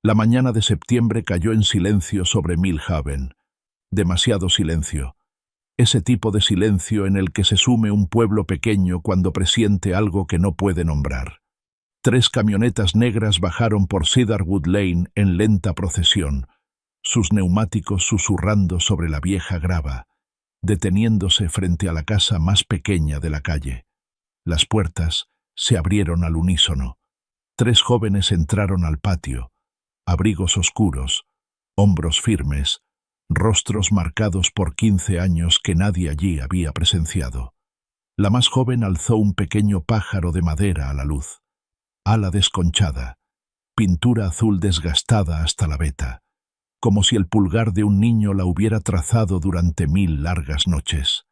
La mañana de septiembre cayó en silencio sobre Millhaven. Demasiado silencio. Ese tipo de silencio en el que se sume un pueblo pequeño cuando presiente algo que no puede nombrar. 3 camionetas negras bajaron por Cedarwood Lane en lenta procesión, sus neumáticos susurrando sobre la vieja grava, deteniéndose frente a la casa más pequeña de la calle. Las puertas se abrieron al unísono. 3 jóvenes entraron al patio, abrigos oscuros, hombros firmes, rostros marcados por 15 años que nadie allí había presenciado. La más joven alzó un pequeño pájaro de madera a la luz. Ala desconchada, pintura azul desgastada hasta la veta, como si el pulgar de un niño la hubiera trazado durante 1000 largas noches.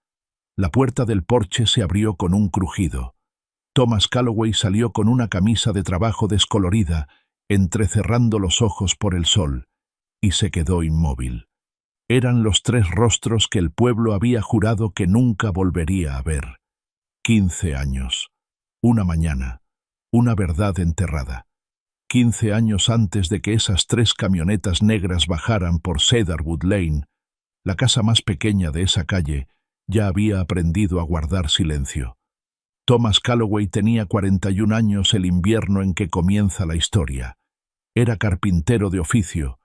La puerta del porche se abrió con un crujido. Thomas Calloway salió con una camisa de trabajo descolorida, entrecerrando los ojos por el sol, y se quedó inmóvil. Eran los 3 rostros que el pueblo había jurado que nunca volvería a ver. 15 años. Una mañana. Una verdad enterrada. 15 años antes de que esas 3 camionetas negras bajaran por Cedarwood Lane, la casa más pequeña de esa calle ya había aprendido a guardar silencio. Thomas Calloway tenía 41 años el invierno en que comienza la historia. Era carpintero de oficio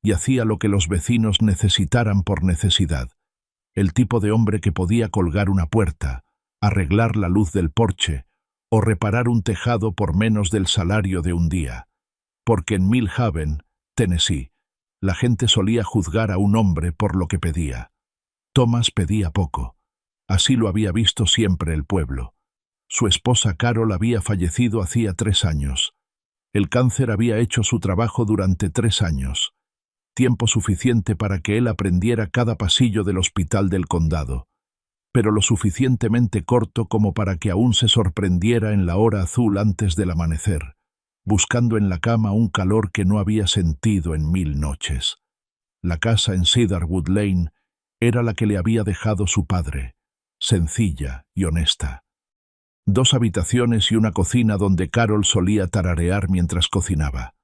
y hacía lo que los vecinos necesitaran por necesidad. El tipo de hombre que podía colgar una puerta, arreglar la luz del porche o reparar un tejado por menos del salario de un día. Porque en Millhaven, Tennessee, la gente solía juzgar a un hombre por lo que pedía. Thomas pedía poco. Así lo había visto siempre el pueblo. Su esposa Carol había fallecido hacía 3 años. El cáncer había hecho su trabajo durante 3 años. Tiempo suficiente para que él aprendiera cada pasillo del hospital del condado, pero lo suficientemente corto como para que aún se sorprendiera en la hora azul antes del amanecer, buscando en la cama un calor que no había sentido en 1000 noches. La casa en Cedarwood Lane era la que le había dejado su padre, sencilla y honesta. 2 habitaciones y una cocina donde Carol solía tararear mientras cocinaba.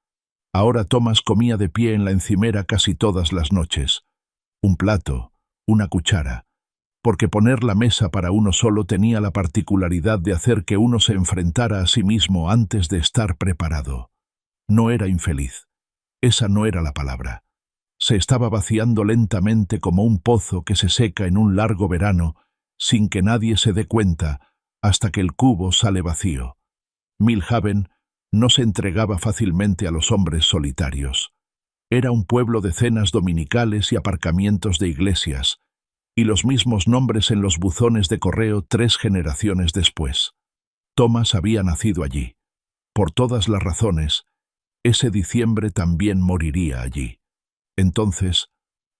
Ahora Thomas comía de pie en la encimera casi todas las noches. Un plato, una cuchara, porque poner la mesa para uno solo tenía la particularidad de hacer que uno se enfrentara a sí mismo antes de estar preparado. No era infeliz. Esa no era la palabra. Se estaba vaciando lentamente como un pozo que se seca en un largo verano, sin que nadie se dé cuenta, hasta que el cubo sale vacío. Millhaven no se entregaba fácilmente a los hombres solitarios. Era un pueblo de cenas dominicales y aparcamientos de iglesias, y los mismos nombres en los buzones de correo 3 generaciones después. Thomas había nacido allí. Por todas las razones, ese diciembre también moriría allí. Entonces,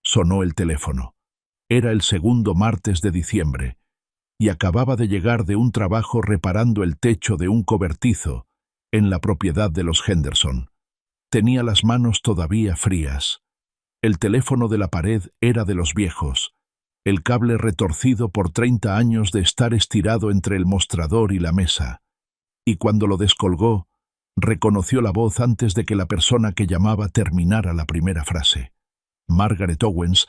sonó el teléfono. Era el segundo martes de diciembre, y acababa de llegar de un trabajo reparando el techo de un cobertizo en la propiedad de los Henderson. Tenía las manos todavía frías. El teléfono de la pared era de los viejos, el cable retorcido por 30 años de estar estirado entre el mostrador y la mesa, y cuando lo descolgó, reconoció la voz antes de que la persona que llamaba terminara la primera frase. Margaret Owens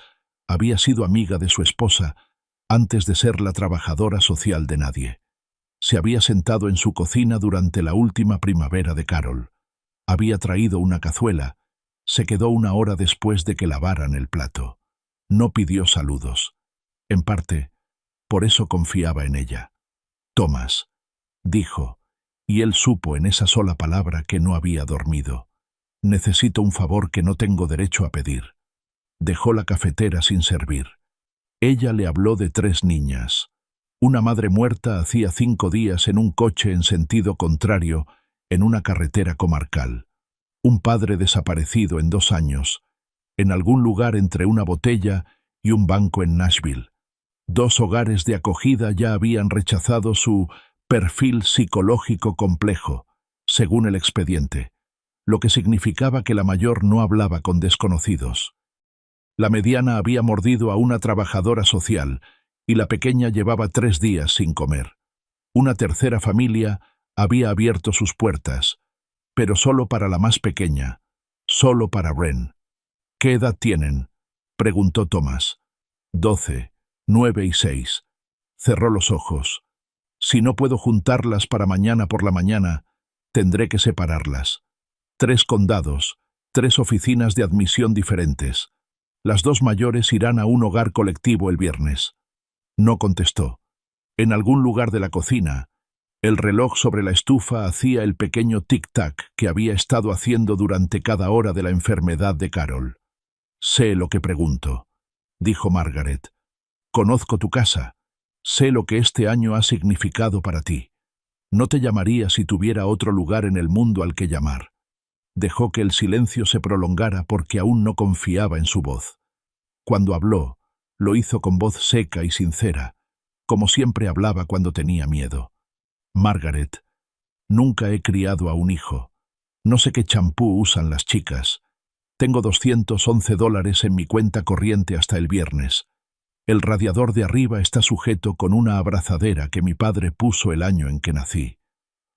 había sido amiga de su esposa antes de ser la trabajadora social de nadie. Se había sentado en su cocina durante la última primavera de Carol. Había traído una cazuela. Se quedó 1 hora después de que lavaran el plato. No pidió saludos. En parte, por eso confiaba en ella. Thomas, dijo, y él supo en esa sola palabra que no había dormido. Necesito un favor que no tengo derecho a pedir. Dejó la cafetera sin servir. Ella le habló de 3 niñas. Una madre muerta hacía 5 días en un coche en sentido contrario en una carretera comarcal. Un padre desaparecido en 2 años, en algún lugar entre una botella y un banco en Nashville. 2 hogares de acogida ya habían rechazado su perfil psicológico complejo, según el expediente, lo que significaba que la mayor no hablaba con desconocidos. La mediana había mordido a una trabajadora social y la pequeña llevaba 3 días sin comer. Una tercera familia había abierto sus puertas, pero solo para la más pequeña, Solo para Bren. ¿Qué edad tienen? Preguntó Thomas. 12, 9 y 6. Cerró los ojos. Si no puedo juntarlas para mañana por la mañana, tendré que separarlas. 3 condados, 3 oficinas de admisión diferentes. Las 2 mayores irán a un hogar colectivo el viernes. No contestó. En algún lugar de la cocina, el reloj sobre la estufa hacía el pequeño tic-tac que había estado haciendo durante cada hora de la enfermedad de Carol. «Sé lo que pregunto», dijo Margaret. «Conozco tu casa. Sé lo que este año ha significado para ti. No te llamaría si tuviera otro lugar en el mundo al que llamar». Dejó que el silencio se prolongara porque aún no confiaba en su voz. Cuando habló, lo hizo con voz seca y sincera, como siempre hablaba cuando tenía miedo. «Margaret, nunca he criado a un hijo. No sé qué champú usan las chicas. Tengo $211 en mi cuenta corriente hasta el viernes. El radiador de arriba está sujeto con una abrazadera que mi padre puso el año en que nací.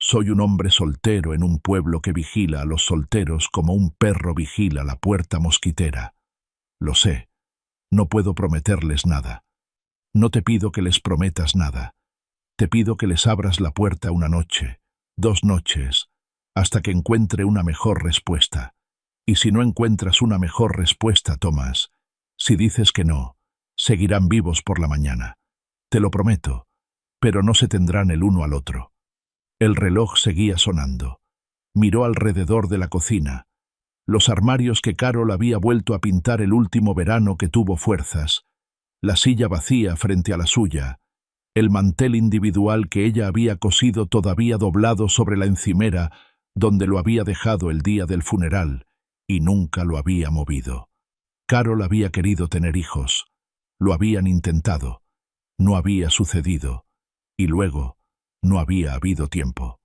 Soy un hombre soltero en un pueblo que vigila a los solteros como un perro vigila la puerta mosquitera. Lo sé. No puedo prometerles nada. No te pido que les prometas nada. Te pido que les abras la puerta una noche, 2 noches, hasta que encuentre una mejor respuesta. Y si no encuentras una mejor respuesta, Thomas, si dices que no, seguirán vivos por la mañana. Te lo prometo, pero no se tendrán el uno al otro». El reloj seguía sonando. Miró alrededor de la cocina. Los armarios que Carol había vuelto a pintar el último verano que tuvo fuerzas, la silla vacía frente a la suya, el mantel individual que ella había cosido todavía doblado sobre la encimera donde lo había dejado el día del funeral, y nunca lo había movido. Carol había querido tener hijos. Lo habían intentado. No había sucedido. Y luego, no había habido tiempo.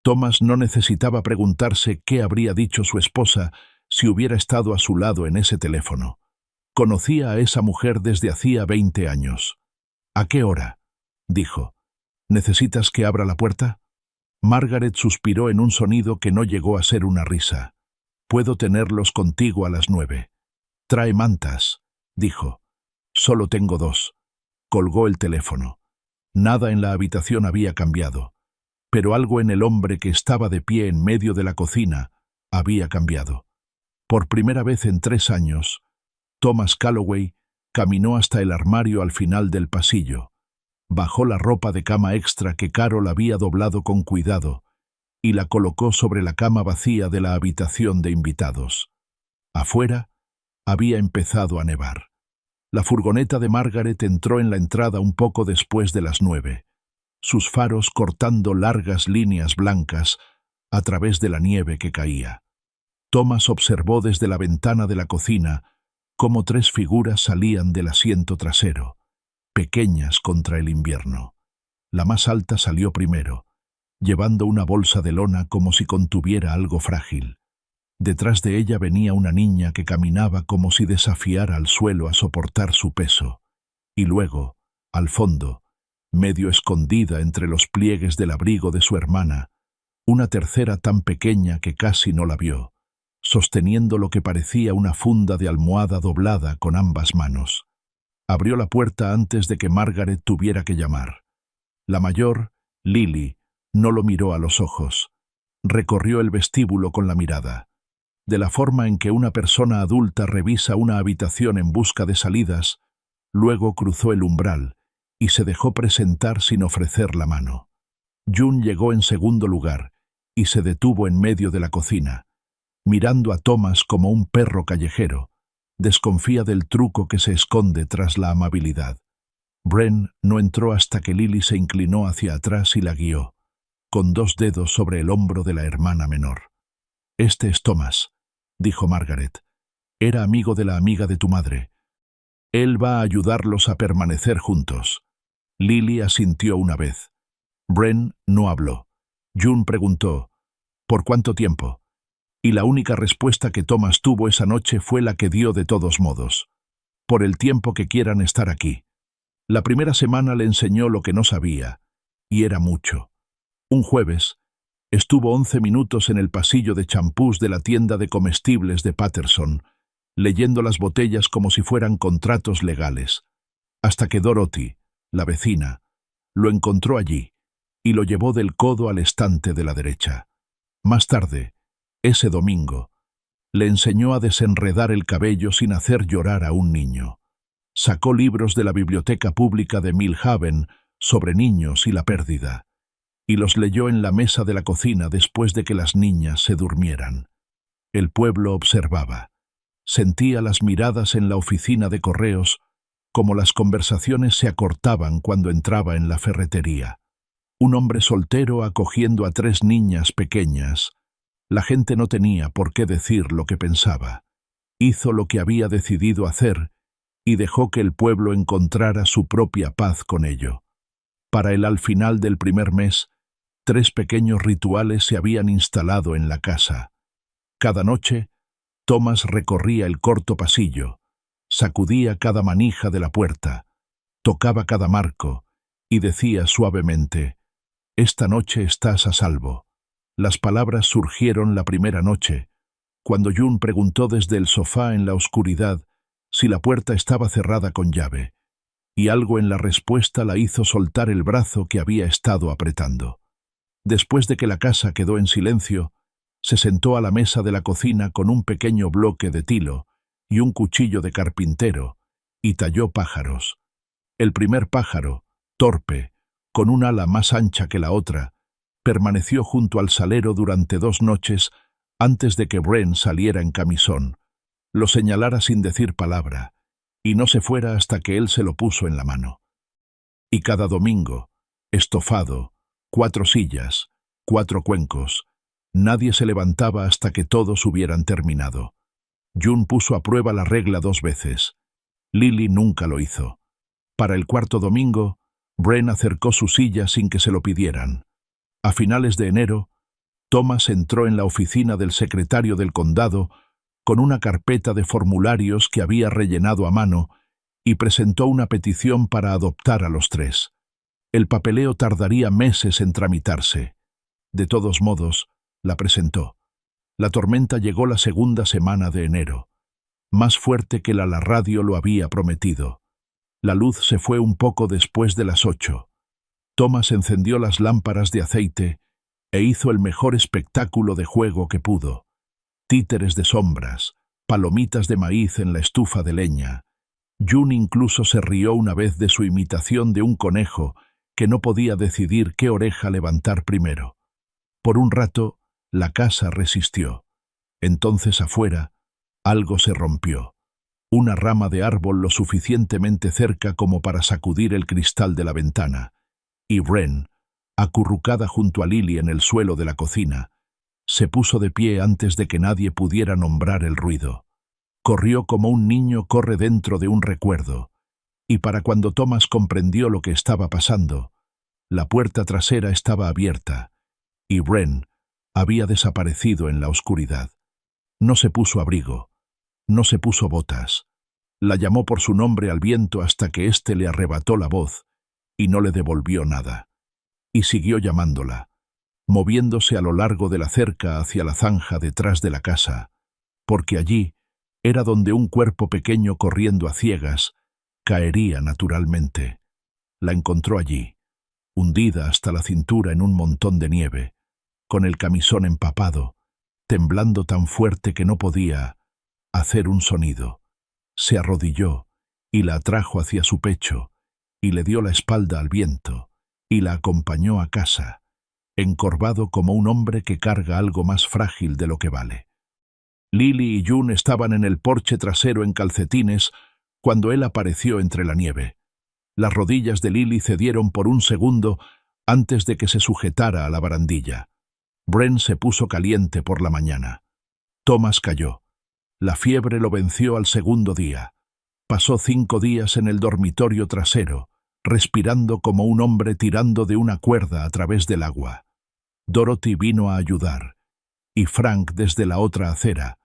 Thomas no necesitaba preguntarse qué habría dicho su esposa si hubiera estado a su lado en ese teléfono. Conocía a esa mujer desde hacía 20 años. «¿A qué hora?», dijo. «¿Necesitas que abra la puerta?». Margaret suspiró en un sonido que no llegó a ser una risa. «Puedo tenerlos contigo a las 9. «Trae mantas», dijo. «Solo tengo 2». Colgó el teléfono. Nada en la habitación había cambiado, pero algo en el hombre que estaba de pie en medio de la cocina había cambiado. Por primera vez en 3 años, Thomas Calloway caminó hasta el armario al final del pasillo, bajó la ropa de cama extra que Carol había doblado con cuidado y la colocó sobre la cama vacía de la habitación de invitados. Afuera había empezado a nevar. La furgoneta de Margaret entró en la entrada un poco después de las 9, sus faros cortando largas líneas blancas a través de la nieve que caía. Thomas observó desde la ventana de la cocina cómo 3 figuras salían del asiento trasero, pequeñas contra el invierno. La más alta salió primero, llevando una bolsa de lona como si contuviera algo frágil. Detrás de ella venía una niña que caminaba como si desafiara al suelo a soportar su peso. Y luego, al fondo, medio escondida entre los pliegues del abrigo de su hermana, una tercera tan pequeña que casi no la vio, sosteniendo lo que parecía una funda de almohada doblada con ambas manos. Abrió la puerta antes de que Margaret tuviera que llamar. La mayor, Lily, no lo miró a los ojos. Recorrió el vestíbulo con la mirada. De la forma en que una persona adulta revisa una habitación en busca de salidas, luego cruzó el umbral y se dejó presentar sin ofrecer la mano. June llegó en segundo lugar y se detuvo en medio de la cocina, mirando a Thomas como un perro callejero. Desconfía del truco que se esconde tras la amabilidad. Bren no entró hasta que Lily se inclinó hacia atrás y la guió, con 2 dedos sobre el hombro de la hermana menor. «Este es Thomas», dijo Margaret. «Era amigo de la amiga de tu madre. Él va a ayudarlos a permanecer juntos». Lily asintió una vez. Bren no habló. June preguntó, «¿Por cuánto tiempo?». Y la única respuesta que Thomas tuvo esa noche fue la que dio de todos modos. «Por el tiempo que quieran estar aquí». La primera semana le enseñó lo que no sabía, y era mucho. Un jueves, Estuvo 11 minutos en el pasillo de champús de la tienda de comestibles de Patterson, leyendo las botellas como si fueran contratos legales, hasta que Dorothy, la vecina, lo encontró allí y lo llevó del codo al estante de la derecha. Más tarde, ese domingo, le enseñó a desenredar el cabello sin hacer llorar a un niño. Sacó libros de la biblioteca pública de Millhaven sobre niños y la pérdida, y los leyó en la mesa de la cocina después de que las niñas se durmieran. El pueblo observaba. Sentía las miradas en la oficina de correos, como las conversaciones se acortaban cuando entraba en la ferretería. Un hombre soltero acogiendo a 3 niñas pequeñas. La gente no tenía por qué decir lo que pensaba. Hizo lo que había decidido hacer y dejó que el pueblo encontrara su propia paz con ello. Para él, al final del primer mes, 3 pequeños rituales se habían instalado en la casa. Cada noche, Thomas recorría el corto pasillo, sacudía cada manija de la puerta, tocaba cada marco y decía suavemente: «Esta noche estás a salvo». Las palabras surgieron la primera noche, cuando June preguntó desde el sofá en la oscuridad si la puerta estaba cerrada con llave, y algo en la respuesta la hizo soltar el brazo que había estado apretando. Después de que la casa quedó en silencio, se sentó a la mesa de la cocina con un pequeño bloque de tilo y un cuchillo de carpintero, y talló pájaros. El primer pájaro, torpe, con un ala más ancha que la otra, permaneció junto al salero durante 2 noches antes de que Wren saliera en camisón, lo señalara sin decir palabra, y no se fuera hasta que él se lo puso en la mano. Y cada domingo, estofado, 4 sillas, 4 cuencos, nadie se levantaba hasta que todos hubieran terminado. June puso a prueba la regla 2 veces. Lily nunca lo hizo. Para el 4.º domingo, Wren acercó su silla sin que se lo pidieran. A finales de enero, Thomas entró en la oficina del secretario del condado con una carpeta de formularios que había rellenado a mano y presentó una petición para adoptar a los 3. El papeleo tardaría meses en tramitarse. De todos modos, la presentó. La tormenta llegó la 2ª semana de enero, más fuerte que la radio lo había prometido. La luz se fue un poco después de las 8. Thomas encendió las lámparas de aceite e hizo el mejor espectáculo de juego que pudo. Títeres de sombras, palomitas de maíz en la estufa de leña. June incluso se rió una vez de su imitación de un conejo que no podía decidir qué oreja levantar primero. Por un rato, la casa resistió. Entonces afuera, algo se rompió. Una rama de árbol lo suficientemente cerca como para sacudir el cristal de la ventana, y Wren, acurrucada junto a Lily en el suelo de la cocina, se puso de pie antes de que nadie pudiera nombrar el ruido. Corrió como un niño corre dentro de un recuerdo, y para cuando Thomas comprendió lo que estaba pasando, la puerta trasera estaba abierta, y Wren había desaparecido en la oscuridad. No se puso abrigo, no se puso botas. La llamó por su nombre al viento hasta que éste le arrebató la voz y no le devolvió nada. Y siguió llamándola, moviéndose a lo largo de la cerca hacia la zanja detrás de la casa, porque allí era donde un cuerpo pequeño corriendo a ciegas caería naturalmente. La encontró allí, hundida hasta la cintura en un montón de nieve, con el camisón empapado, temblando tan fuerte que no podía hacer un sonido. Se arrodilló y la atrajo hacia su pecho y le dio la espalda al viento y la acompañó a casa, encorvado como un hombre que carga algo más frágil de lo que vale. Lily y June estaban en el porche trasero en calcetines cuando él apareció entre la nieve. Las rodillas de Lily cedieron por un segundo antes de que se sujetara a la barandilla. Wren se puso caliente por la mañana. Thomas cayó. La fiebre lo venció al 2.º día. Pasó 5 días en el dormitorio trasero, respirando como un hombre tirando de una cuerda a través del agua. Dorothy vino a ayudar, y Frank desde la otra acera,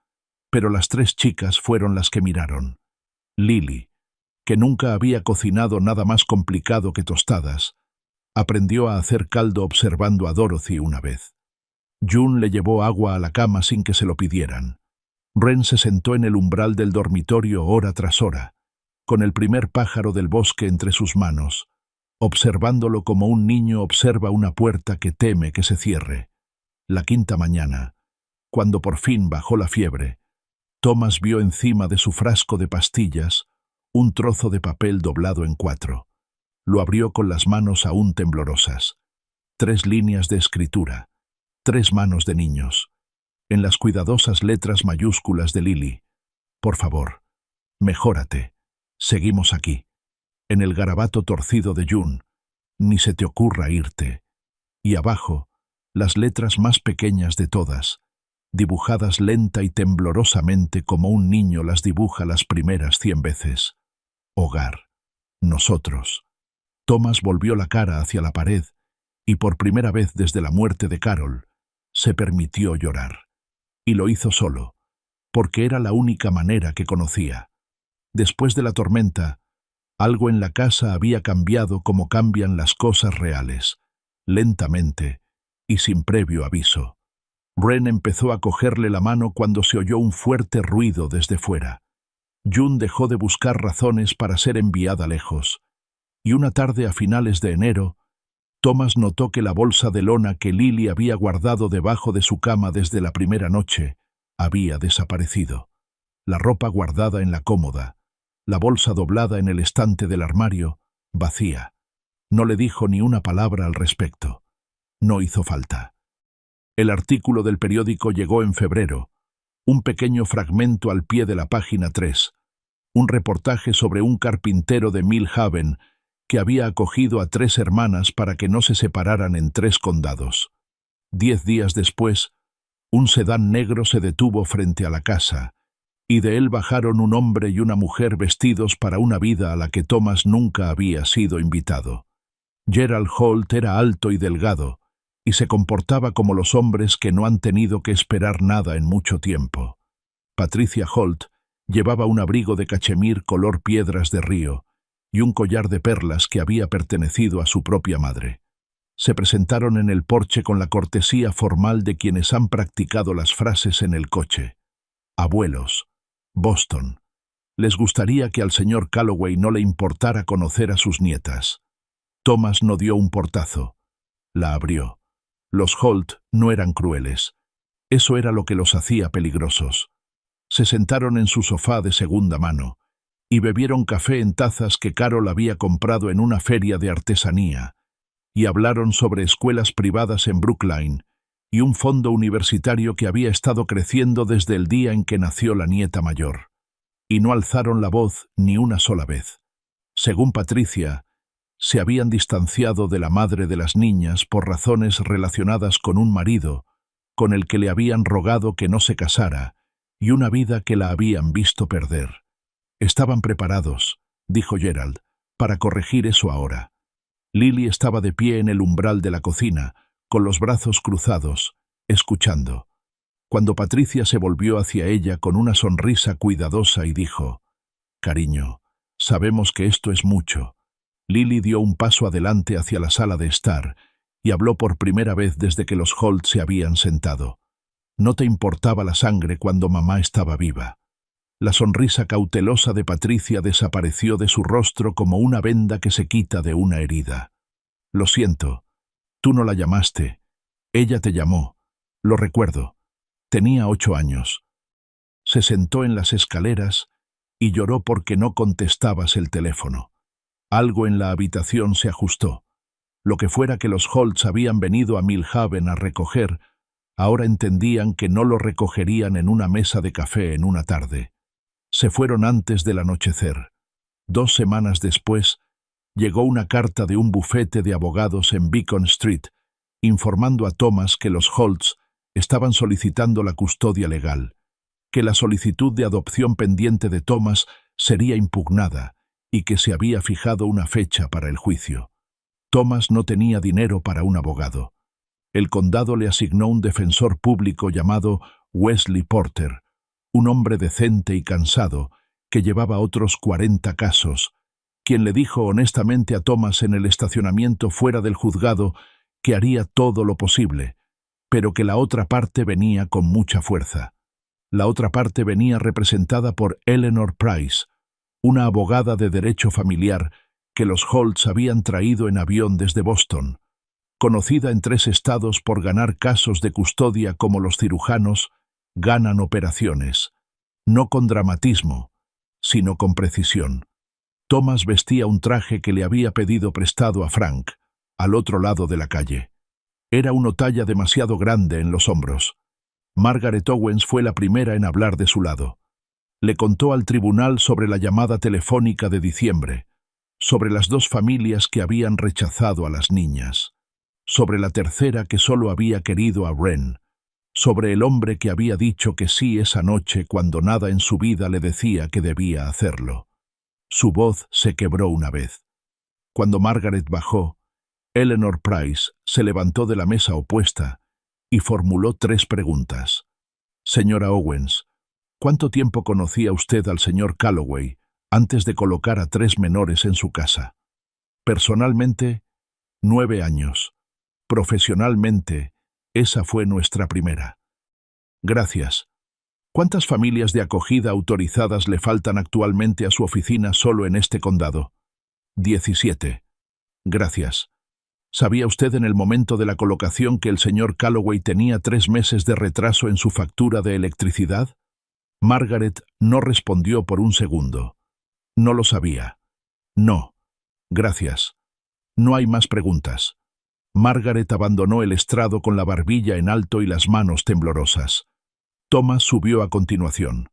pero las 3 chicas fueron las que miraron. Lily, que nunca había cocinado nada más complicado que tostadas, aprendió a hacer caldo observando a Dorothy una vez. June le llevó agua a la cama sin que se lo pidieran. Wren se sentó en el umbral del dormitorio hora tras hora, con el primer pájaro del bosque entre sus manos, observándolo como un niño observa una puerta que teme que se cierre. La quinta mañana, cuando por fin bajó la fiebre, Thomas vio encima de su frasco de pastillas un trozo de papel doblado en 4. Lo abrió con las manos aún temblorosas. 3 líneas de escritura, 3 manos de niños, en las cuidadosas letras mayúsculas de Lily. Por favor, mejórate. Seguimos aquí. En el garabato torcido de June, ni se te ocurra irte. Y abajo, las letras más pequeñas de todas, dibujadas lenta y temblorosamente como un niño las dibuja las primeras 100 veces. Hogar. Nosotros. Thomas volvió la cara hacia la pared y por primera vez desde la muerte de Carol, se permitió llorar. Y lo hizo solo, porque era la única manera que conocía. Después de la tormenta, algo en la casa había cambiado como cambian las cosas reales, lentamente y sin previo aviso. Wren empezó a cogerle la mano cuando se oyó un fuerte ruido desde fuera. June dejó de buscar razones para ser enviada lejos, y una tarde a finales de enero, Thomas notó que la bolsa de lona que Lily había guardado debajo de su cama desde la primera noche había desaparecido. La ropa guardada en la cómoda, la bolsa doblada en el estante del armario, vacía. No le dijo ni una palabra al respecto. No hizo falta. El artículo del periódico llegó en febrero, un pequeño fragmento al pie de la página 3, un reportaje sobre un carpintero de Millhaven que había acogido a 3 hermanas para que no se separaran en 3 condados. 10 días después, un sedán negro se detuvo frente a la casa, y de él bajaron un hombre y una mujer vestidos para una vida a la que Thomas nunca había sido invitado. Gerald Holt era alto y delgado, y se comportaba como los hombres que no han tenido que esperar nada en mucho tiempo. Patricia Holt llevaba un abrigo de cachemir color piedras de río, y un collar de perlas que había pertenecido a su propia madre. Se presentaron en el porche con la cortesía formal de quienes han practicado las frases en el coche. Abuelos, Boston. Les gustaría que al señor Calloway no le importara conocer a sus nietas. Thomas no dio un portazo. La abrió. Los Holt no eran crueles. Eso era lo que los hacía peligrosos. Se sentaron en su sofá de segunda mano y bebieron café en tazas que Carol había comprado en una feria de artesanía, y hablaron sobre escuelas privadas en Brookline y un fondo universitario que había estado creciendo desde el día en que nació la nieta mayor. Y no alzaron la voz ni una sola vez. Según Patricia, se habían distanciado de la madre de las niñas por razones relacionadas con un marido con el que le habían rogado que no se casara y una vida que la habían visto perder. Estaban preparados, dijo Gerald, para corregir eso ahora. Lily estaba de pie en el umbral de la cocina, con los brazos cruzados, escuchando. Cuando Patricia se volvió hacia ella con una sonrisa cuidadosa y dijo, «Cariño, sabemos que esto es mucho». Lily dio un paso adelante hacia la sala de estar y habló por primera vez desde que los Holt se habían sentado. No te importaba la sangre cuando mamá estaba viva. La sonrisa cautelosa de Patricia desapareció de su rostro como una venda que se quita de una herida. Lo siento, tú no la llamaste. Ella te llamó. Lo recuerdo. Tenía 8 años. Se sentó en las escaleras y lloró porque no contestabas el teléfono. Algo en la habitación se ajustó. Lo que fuera que los Holtz habían venido a Millhaven a recoger, ahora entendían que no lo recogerían en una mesa de café en una tarde. Se fueron antes del anochecer. 2 semanas después, llegó una carta de un bufete de abogados en Beacon Street, informando a Thomas que los Holtz estaban solicitando la custodia legal, que la solicitud de adopción pendiente de Thomas sería impugnada y que se había fijado una fecha para el juicio. Thomas no tenía dinero para un abogado. El condado le asignó un defensor público llamado Wesley Porter, un hombre decente y cansado que llevaba otros 40 casos, quien le dijo honestamente a Thomas en el estacionamiento fuera del juzgado que haría todo lo posible, pero que la otra parte venía con mucha fuerza. La otra parte venía representada por Eleanor Price, una abogada de derecho familiar que los Holtz habían traído en avión desde Boston, conocida en 3 estados por ganar casos de custodia como los cirujanos ganan operaciones, no con dramatismo, sino con precisión. Thomas vestía un traje que le había pedido prestado a Frank, al otro lado de la calle. Era una talla demasiado grande en los hombros. Margaret Owens fue la primera en hablar de su lado. Le contó al tribunal sobre la llamada telefónica de diciembre, sobre las 2 familias que habían rechazado a las niñas, sobre la tercera que solo había querido a Wren, sobre el hombre que había dicho que sí esa noche cuando nada en su vida le decía que debía hacerlo. Su voz se quebró una vez. Cuando Margaret bajó, Eleanor Price se levantó de la mesa opuesta y formuló 3 preguntas. Señora Owens, ¿cuánto tiempo conocía usted al señor Calloway antes de colocar a 3 menores en su casa? Personalmente, 9 años. Profesionalmente, esa fue nuestra primera. Gracias. ¿Cuántas familias de acogida autorizadas le faltan actualmente a su oficina solo en este condado? 17. Gracias. ¿Sabía usted en el momento de la colocación que el señor Calloway tenía 3 meses de retraso en su factura de electricidad? Margaret no respondió por un segundo. No lo sabía. No. Gracias. No hay más preguntas. Margaret abandonó el estrado con la barbilla en alto y las manos temblorosas. Thomas subió a continuación.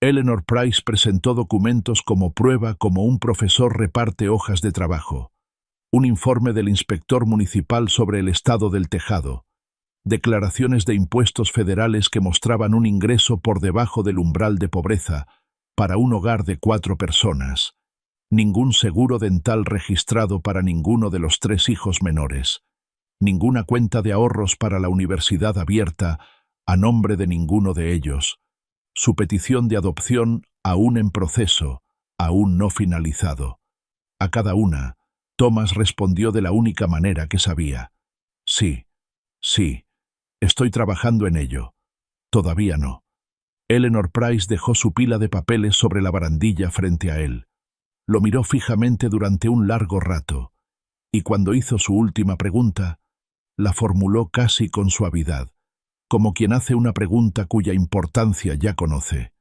Eleanor Price presentó documentos como prueba como un profesor reparte hojas de trabajo. Un informe del inspector municipal sobre el estado del tejado. Declaraciones de impuestos federales que mostraban un ingreso por debajo del umbral de pobreza para un hogar de 4 personas. Ningún seguro dental registrado para ninguno de los 3 hijos menores. Ninguna cuenta de ahorros para la universidad abierta a nombre de ninguno de ellos. Su petición de adopción aún en proceso, aún no finalizado. A cada una, Thomas respondió de la única manera que sabía. Sí, sí, estoy trabajando en ello. Todavía no. Eleanor Price dejó su pila de papeles sobre la barandilla frente a él. Lo miró fijamente durante un largo rato, y cuando hizo su última pregunta, la formuló casi con suavidad, como quien hace una pregunta cuya importancia ya conoce.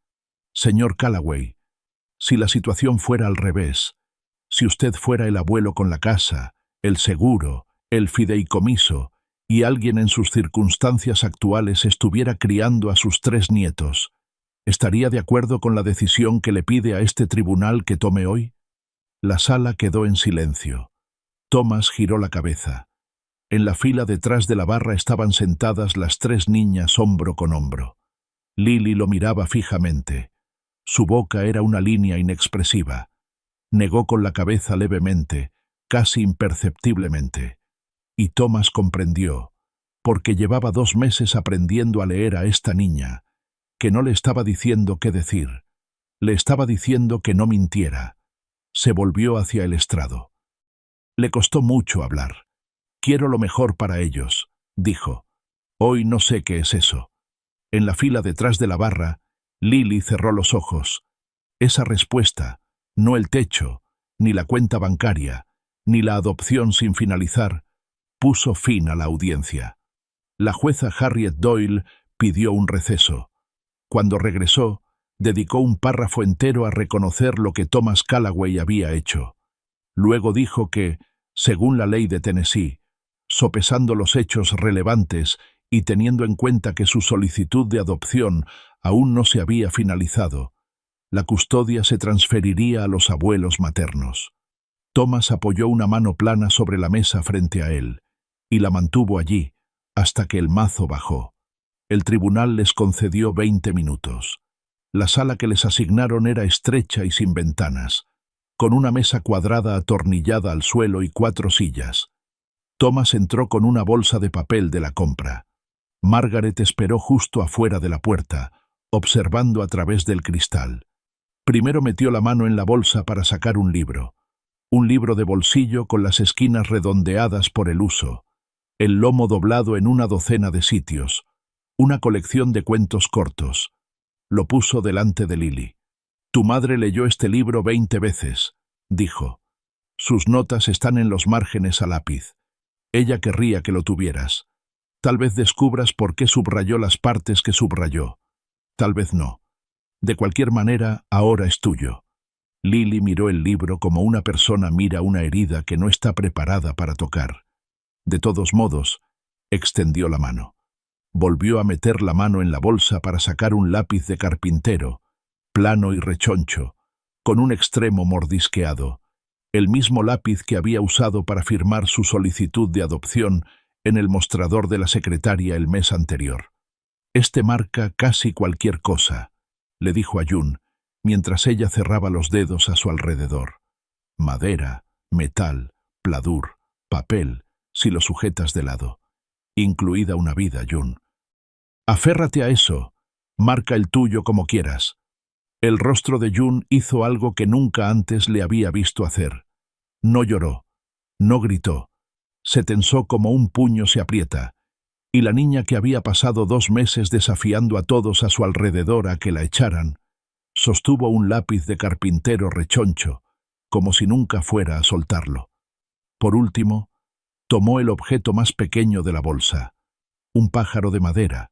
Señor Calloway, si la situación fuera al revés, si usted fuera el abuelo con la casa, el seguro, el fideicomiso, y alguien en sus circunstancias actuales estuviera criando a sus 3 nietos, ¿estaría de acuerdo con la decisión que le pide a este tribunal que tome hoy? La sala quedó en silencio. Thomas giró la cabeza. En la fila detrás de la barra estaban sentadas las 3 niñas hombro con hombro. Lily lo miraba fijamente. Su boca era una línea inexpresiva. Negó con la cabeza levemente, casi imperceptiblemente. Y Thomas comprendió, porque llevaba 2 meses aprendiendo a leer a esta niña, que no le estaba diciendo qué decir. Le estaba diciendo que no mintiera. Se volvió hacia el estrado. Le costó mucho hablar. Quiero lo mejor para ellos, dijo. Hoy no sé qué es eso. En la fila detrás de la barra, Lily cerró los ojos. Esa respuesta, no el techo, ni la cuenta bancaria, ni la adopción sin finalizar, puso fin a la audiencia. La jueza Harriet Doyle pidió un receso. Cuando regresó, dedicó un párrafo entero a reconocer lo que Thomas Calloway había hecho. Luego dijo que, según la ley de Tennessee, sopesando los hechos relevantes y teniendo en cuenta que su solicitud de adopción aún no se había finalizado, la custodia se transferiría a los abuelos maternos. Thomas apoyó una mano plana sobre la mesa frente a él y la mantuvo allí hasta que el mazo bajó. El tribunal les concedió 20 minutos. La sala que les asignaron era estrecha y sin ventanas, con una mesa cuadrada atornillada al suelo y 4 sillas. Thomas entró con una bolsa de papel de la compra. Margaret esperó justo afuera de la puerta, observando a través del cristal. Primero metió la mano en la bolsa para sacar un libro de bolsillo con las esquinas redondeadas por el uso. el lomo doblado en una docena de sitios, una colección de cuentos cortos. Lo puso delante de Lily. «Tu madre leyó este libro 20 veces», dijo. «Sus notas están en los márgenes a lápiz. Ella querría que lo tuvieras. Tal vez descubras por qué subrayó las partes que subrayó. Tal vez no. De cualquier manera, ahora es tuyo». Lily miró el libro como una persona mira una herida que no está preparada para tocar. De todos modos, extendió la mano. Volvió a meter la mano en la bolsa para sacar un lápiz de carpintero, plano y rechoncho, con un extremo mordisqueado, el mismo lápiz que había usado para firmar su solicitud de adopción en el mostrador de la secretaria el mes anterior. «Este marca casi cualquier cosa», le dijo a June, mientras ella cerraba los dedos a su alrededor. «Madera, metal, pladur, papel, si lo sujetas de lado. Incluida una vida, June. Aférrate a eso. Marca el tuyo como quieras». El rostro de June hizo algo que nunca antes le había visto hacer. No lloró, no gritó. Se tensó como un puño se aprieta, y la niña que había pasado 2 meses desafiando a todos a su alrededor a que la echaran, sostuvo un lápiz de carpintero rechoncho, como si nunca fuera a soltarlo. Por último, tomó el objeto más pequeño de la bolsa, un pájaro de madera,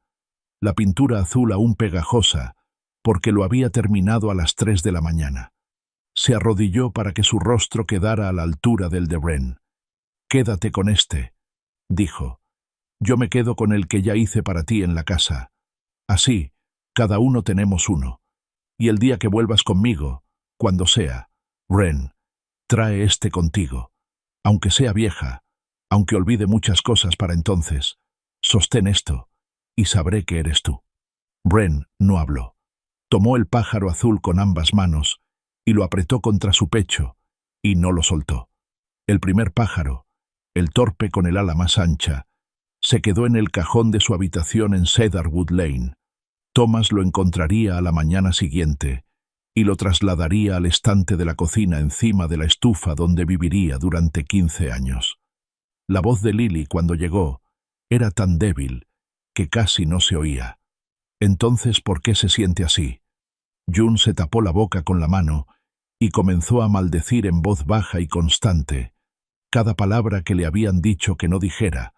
la pintura azul aún pegajosa, porque lo había terminado a las 3 de la mañana. Se arrodilló para que su rostro quedara a la altura del de Wren. «Quédate con este», dijo. «Yo me quedo con el que ya hice para ti en la casa. Así, cada uno tenemos uno. Y el día que vuelvas conmigo, cuando sea, Wren, trae este contigo. Aunque sea vieja, aunque olvide muchas cosas para entonces, sostén esto, y sabré que eres tú». Wren no habló. Tomó el pájaro azul con ambas manos y lo apretó contra su pecho, y no lo soltó. El primer pájaro, el torpe con el ala más ancha, se quedó en el cajón de su habitación en Cedarwood Lane. Thomas lo encontraría a la mañana siguiente y lo trasladaría al estante de la cocina encima de la estufa donde viviría durante 15 años. La voz de Lily cuando llegó era tan débil que casi no se oía. «Entonces, ¿por qué se siente así?» June se tapó la boca con la mano y comenzó a maldecir en voz baja y constante cada palabra que le habían dicho que no dijera,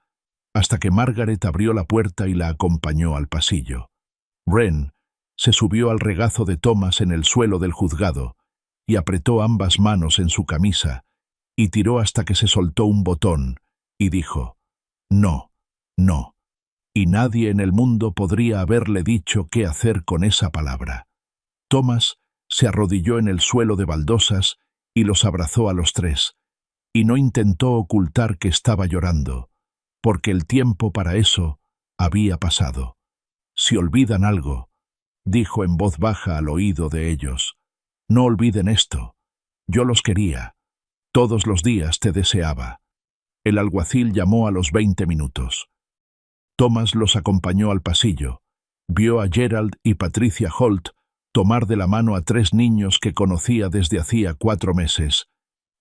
hasta que Margaret abrió la puerta y la acompañó al pasillo. Wren se subió al regazo de Thomas en el suelo del juzgado y apretó ambas manos en su camisa y tiró hasta que se soltó un botón y dijo: «No, no». Y nadie en el mundo podría haberle dicho qué hacer con esa palabra. Thomas se arrodilló en el suelo de baldosas y los abrazó a los 3, y no intentó ocultar que estaba llorando, porque el tiempo para eso había pasado. «Si olvidan algo», dijo en voz baja al oído de ellos, «no olviden esto. Yo los quería. Todos los días te deseaba». El alguacil llamó a los 20 minutos. Thomas los acompañó al pasillo. Vio a Gerald y Patricia Holt tomar de la mano a 3 niños que conocía desde hacía 4 meses.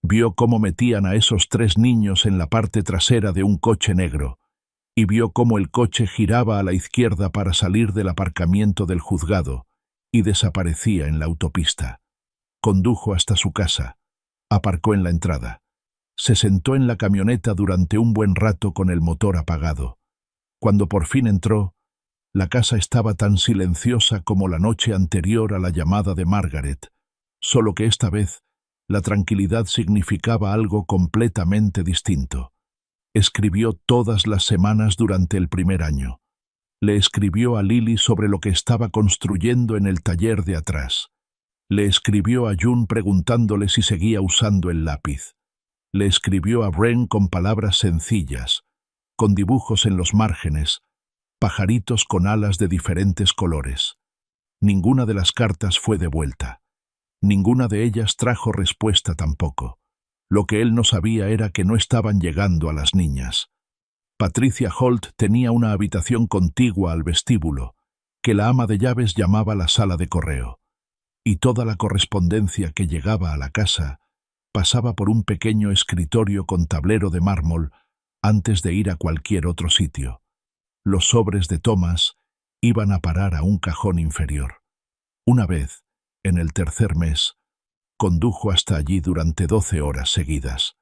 Vio cómo metían a esos 3 niños en la parte trasera de un coche negro, y vio cómo el coche giraba a la izquierda para salir del aparcamiento del juzgado y desaparecía en la autopista. Condujo hasta su casa. Aparcó en la entrada. Se sentó en la camioneta durante un buen rato con el motor apagado. Cuando por fin entró, la casa estaba tan silenciosa como la noche anterior a la llamada de Margaret, solo que esta vez la tranquilidad significaba algo completamente distinto. Escribió todas las semanas durante el primer año. Le escribió a Lily sobre lo que estaba construyendo en el taller de atrás. Le escribió a June preguntándole si seguía usando el lápiz. Le escribió a Wren con palabras sencillas, con dibujos en los márgenes, pajaritos con alas de diferentes colores. Ninguna de las cartas fue devuelta. Ninguna de ellas trajo respuesta tampoco. Lo que él no sabía era que no estaban llegando a las niñas. Patricia Holt tenía una habitación contigua al vestíbulo, que la ama de llaves llamaba la sala de correo, y toda la correspondencia que llegaba a la casa pasaba por un pequeño escritorio con tablero de mármol antes de ir a cualquier otro sitio. Los sobres de Thomas iban a parar a un cajón inferior. Una vez, en el tercer mes, condujo hasta allí durante 12 horas seguidas.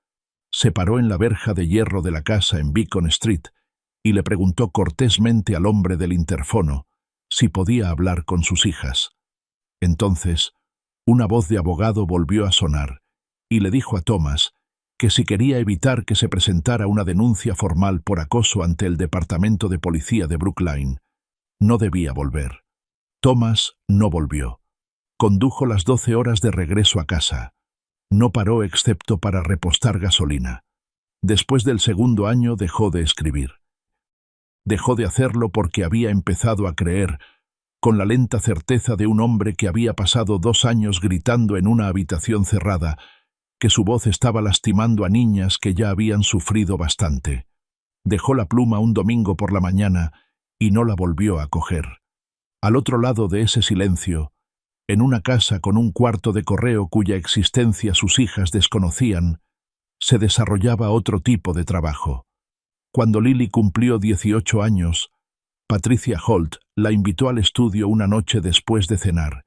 Se paró en la verja de hierro de la casa en Beacon Street y le preguntó cortésmente al hombre del interfono si podía hablar con sus hijas. Entonces, una voz de abogado volvió a sonar y le dijo a Thomas que si quería evitar que se presentara una denuncia formal por acoso ante el Departamento de Policía de Brookline, no debía volver. Thomas no volvió. Condujo las 12 horas de regreso a casa. No paró excepto para repostar gasolina. Después del segundo año dejó de escribir. Dejó de hacerlo porque había empezado a creer, con la lenta certeza de un hombre que había pasado 2 años gritando en una habitación cerrada, que su voz estaba lastimando a niñas que ya habían sufrido bastante. Dejó la pluma un domingo por la mañana y no la volvió a coger. Al otro lado de ese silencio, en una casa con un cuarto de correo cuya existencia sus hijas desconocían, se desarrollaba otro tipo de trabajo. Cuando Lily cumplió 18 años, Patricia Holt la invitó al estudio una noche después de cenar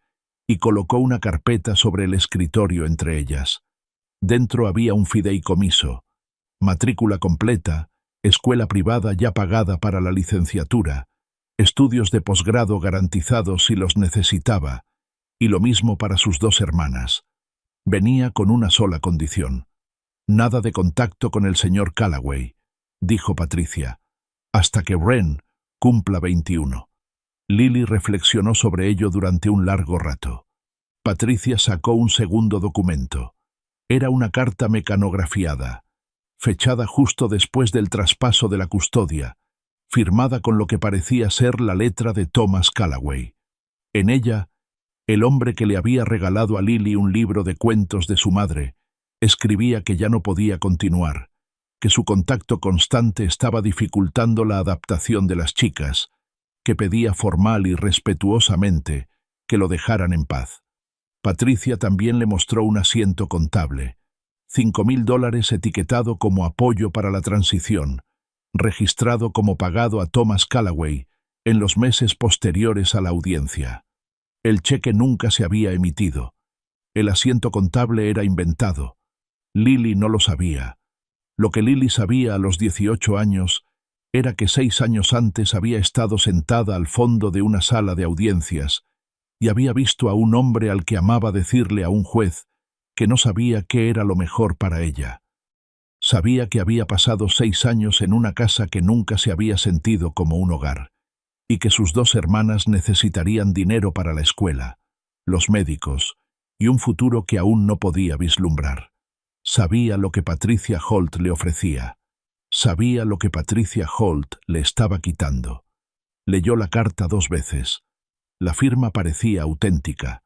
y colocó una carpeta sobre el escritorio entre ellas. Dentro había un fideicomiso, matrícula completa, escuela privada ya pagada para la licenciatura, estudios de posgrado garantizados si los necesitaba, y lo mismo para sus 2 hermanas. Venía con una sola condición. Nada de contacto con el señor Callaway, dijo Patricia, hasta que Wren cumpla 21. Lily reflexionó sobre ello durante un largo rato. Patricia sacó un segundo documento. Era una carta mecanografiada, fechada justo después del traspaso de la custodia, firmada con lo que parecía ser la letra de Thomas Callaway. En ella, el hombre que le había regalado a Lily un libro de cuentos de su madre, escribía que ya no podía continuar, que su contacto constante estaba dificultando la adaptación de las chicas, que pedía formal y respetuosamente que lo dejaran en paz. Patricia también le mostró un asiento contable, $5,000 etiquetado como apoyo para la transición, registrado como pagado a Thomas Callaway en los meses posteriores a la audiencia. El cheque nunca se había emitido. El asiento contable era inventado. Lily no lo sabía. Lo que Lily sabía a los 18 años era que 6 años antes había estado sentada al fondo de una sala de audiencias y había visto a un hombre al que amaba decirle a un juez que no sabía qué era lo mejor para ella. Sabía que había pasado 6 años en una casa que nunca se había sentido como un hogar, y que sus 2 hermanas necesitarían dinero para la escuela, los médicos y un futuro que aún no podía vislumbrar. Sabía lo que Patricia Holt le ofrecía. Sabía lo que Patricia Holt le estaba quitando. Leyó la carta 2 veces. La firma parecía auténtica.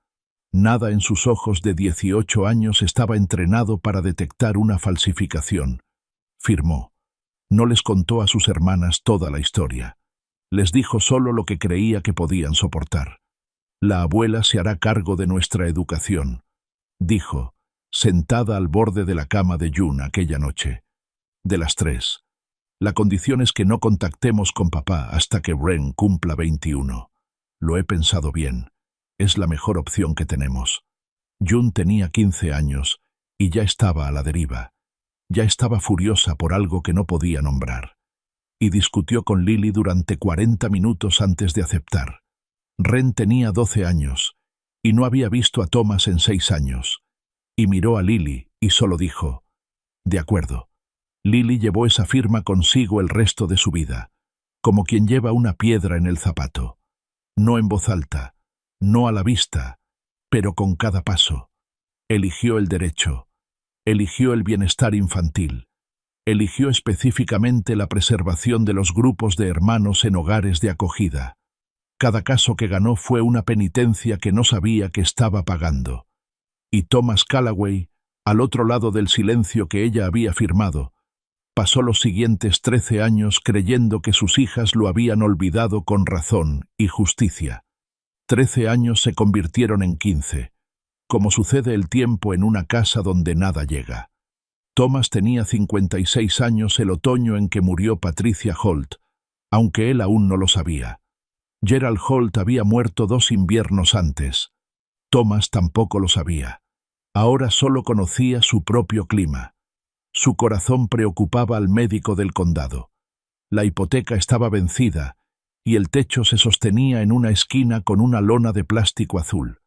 Nada en sus ojos de 18 años estaba entrenado para detectar una falsificación. Firmó. No les contó a sus hermanas toda la historia. Les dijo solo lo que creía que podían soportar. La abuela se hará cargo de nuestra educación, dijo, sentada al borde de la cama de June aquella noche. De las 3. La condición es que no contactemos con papá hasta que Wren cumpla 21. Lo he pensado bien. Es la mejor opción que tenemos. June tenía 15 años y ya estaba a la deriva. Ya estaba furiosa por algo que no podía nombrar. Y discutió con Lily durante 40 minutos antes de aceptar. Wren tenía 12 años y no había visto a Thomas en 6 años. Y miró a Lily y solo dijo, «De acuerdo». Lily llevó esa firma consigo el resto de su vida, como quien lleva una piedra en el zapato. No en voz alta, no a la vista, pero con cada paso. Eligió el derecho, eligió el bienestar infantil, eligió específicamente la preservación de los grupos de hermanos en hogares de acogida. Cada caso que ganó fue una penitencia que no sabía que estaba pagando. Y Thomas Callaway, al otro lado del silencio que ella había firmado, pasó los siguientes 13 años creyendo que sus hijas lo habían olvidado con razón y justicia. 13 años se convirtieron en 15, como sucede el tiempo en una casa donde nada llega. Thomas tenía 56 años el otoño en que murió Patricia Holt, aunque él aún no lo sabía. Gerald Holt había muerto 2 inviernos antes. Thomas tampoco lo sabía. Ahora solo conocía su propio clima. Su corazón preocupaba al médico del condado. La hipoteca estaba vencida y el techo se sostenía en una esquina con una lona de plástico azul.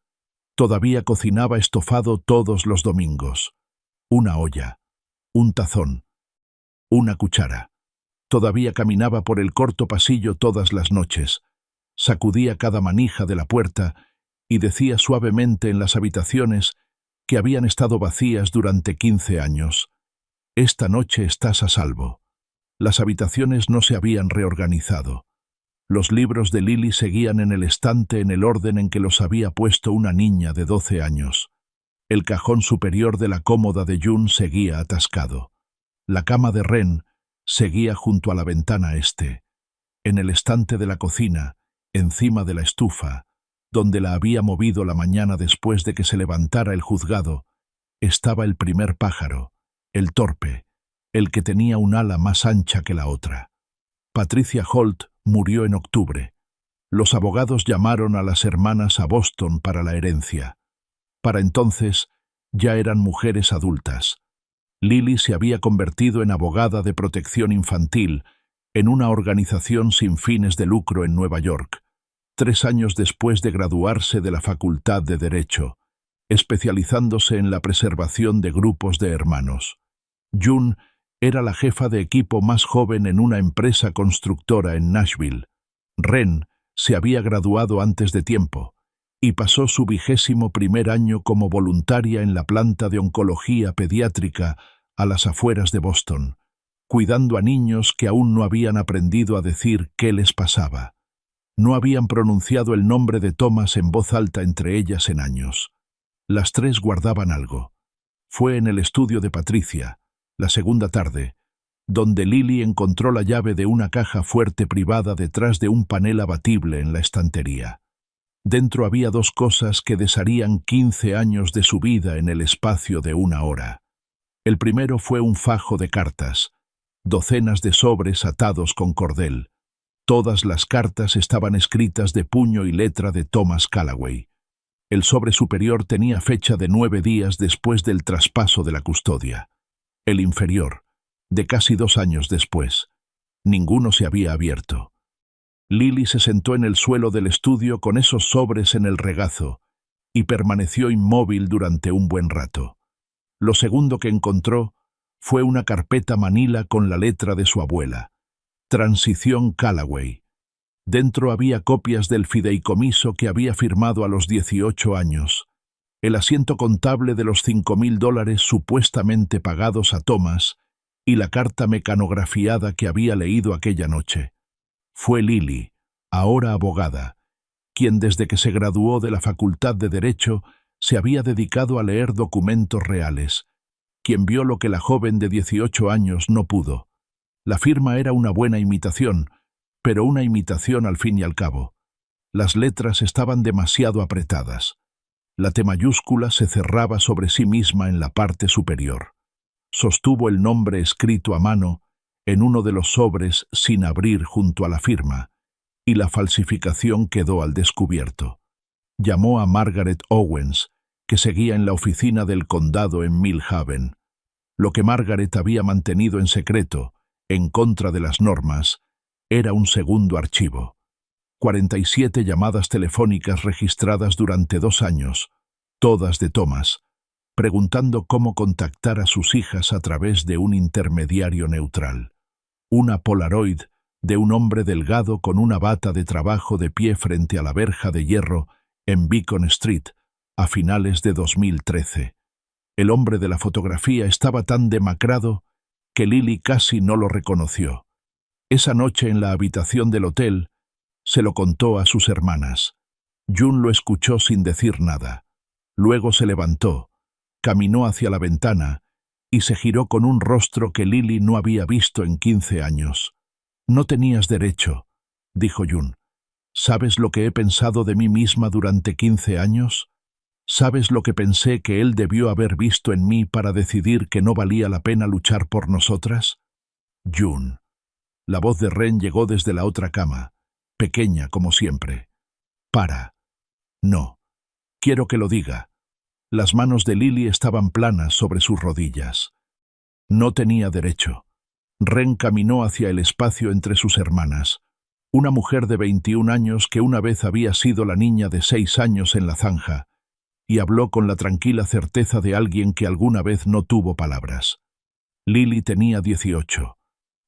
Todavía cocinaba estofado todos los domingos. Una olla, un tazón, una cuchara. Todavía caminaba por el corto pasillo todas las noches. Sacudía cada manija de la puerta y decía suavemente en las habitaciones que habían estado vacías durante 15 años. Esta noche estás a salvo. Las habitaciones no se habían reorganizado. Los libros de Lily seguían en el estante en el orden en que los había puesto una niña de 12 años. El cajón superior de la cómoda de June seguía atascado. La cama de Ren seguía junto a la ventana este. En el estante de la cocina, encima de la estufa, donde la había movido la mañana después de que se levantara el juzgado, estaba el primer pájaro, el torpe, el que tenía un ala más ancha que la otra. Patricia Holt murió en octubre. Los abogados llamaron a las hermanas a Boston para la herencia. Para entonces ya eran mujeres adultas. Lily se había convertido en abogada de protección infantil en una organización sin fines de lucro en Nueva York, 3 años después de graduarse de la Facultad de Derecho, especializándose en la preservación de grupos de hermanos. June era la jefa de equipo más joven en una empresa constructora en Nashville. Ren se había graduado antes de tiempo y pasó su 21º año como voluntaria en la planta de oncología pediátrica a las afueras de Boston, cuidando a niños que aún no habían aprendido a decir qué les pasaba. No habían pronunciado el nombre de Thomas en voz alta entre ellas en años. Las 3 guardaban algo. Fue en el estudio de Patricia, la segunda tarde, donde Lily encontró la llave de una caja fuerte privada detrás de un panel abatible en la estantería. Dentro había 2 cosas que desharían 15 años de su vida en el espacio de 1 hora. El primero fue un fajo de cartas, docenas de sobres atados con cordel. Todas las cartas estaban escritas de puño y letra de Thomas Callaway. El sobre superior tenía fecha de 9 días después del traspaso de la custodia. El inferior, de casi 2 años después. Ninguno se había abierto. Lily se sentó en el suelo del estudio con esos sobres en el regazo y permaneció inmóvil durante un buen rato. Lo segundo que encontró fue una carpeta manila con la letra de su abuela, Transición Callaway. Dentro había copias del fideicomiso que había firmado a los 18 años, el asiento contable de los $5,000 supuestamente pagados a Thomas y la carta mecanografiada que había leído aquella noche. Fue Lily, ahora abogada, quien desde que se graduó de la Facultad de Derecho se había dedicado a leer documentos reales, quien vio lo que la joven de 18 años no pudo. La firma era una buena imitación, pero una imitación al fin y al cabo. Las letras estaban demasiado apretadas. La T mayúscula se cerraba sobre sí misma en la parte superior. Sostuvo el nombre escrito a mano en uno de los sobres sin abrir junto a la firma, y la falsificación quedó al descubierto. Llamó a Margaret Owens, que seguía en la oficina del condado en Mill Haven. Lo que Margaret había mantenido en secreto, en contra de las normas, era un segundo archivo. 47 llamadas telefónicas registradas durante 2 años, todas de Thomas, preguntando cómo contactar a sus hijas a través de un intermediario neutral. Una Polaroid de un hombre delgado con una bata de trabajo de pie frente a la verja de hierro en Beacon Street, a finales de 2013. El hombre de la fotografía estaba tan demacrado que Lily casi no lo reconoció. Esa noche en la habitación del hotel, se lo contó a sus hermanas. June lo escuchó sin decir nada. Luego se levantó, caminó hacia la ventana y se giró con un rostro que Lily no había visto en 15 años. «No tenías derecho», dijo June. «¿Sabes lo que he pensado de mí misma durante 15 años? ¿Sabes lo que pensé que él debió haber visto en mí para decidir que no valía la pena luchar por nosotras? June. La voz de Ren llegó desde la otra cama, pequeña como siempre. Para. No. Quiero que lo diga. Las manos de Lily estaban planas sobre sus rodillas. No tenía derecho. Ren caminó hacia el espacio entre sus hermanas, una mujer de 21 años que una vez había sido la niña de 6 años en la zanja, y habló con la tranquila certeza de alguien que alguna vez no tuvo palabras. Lily tenía 18.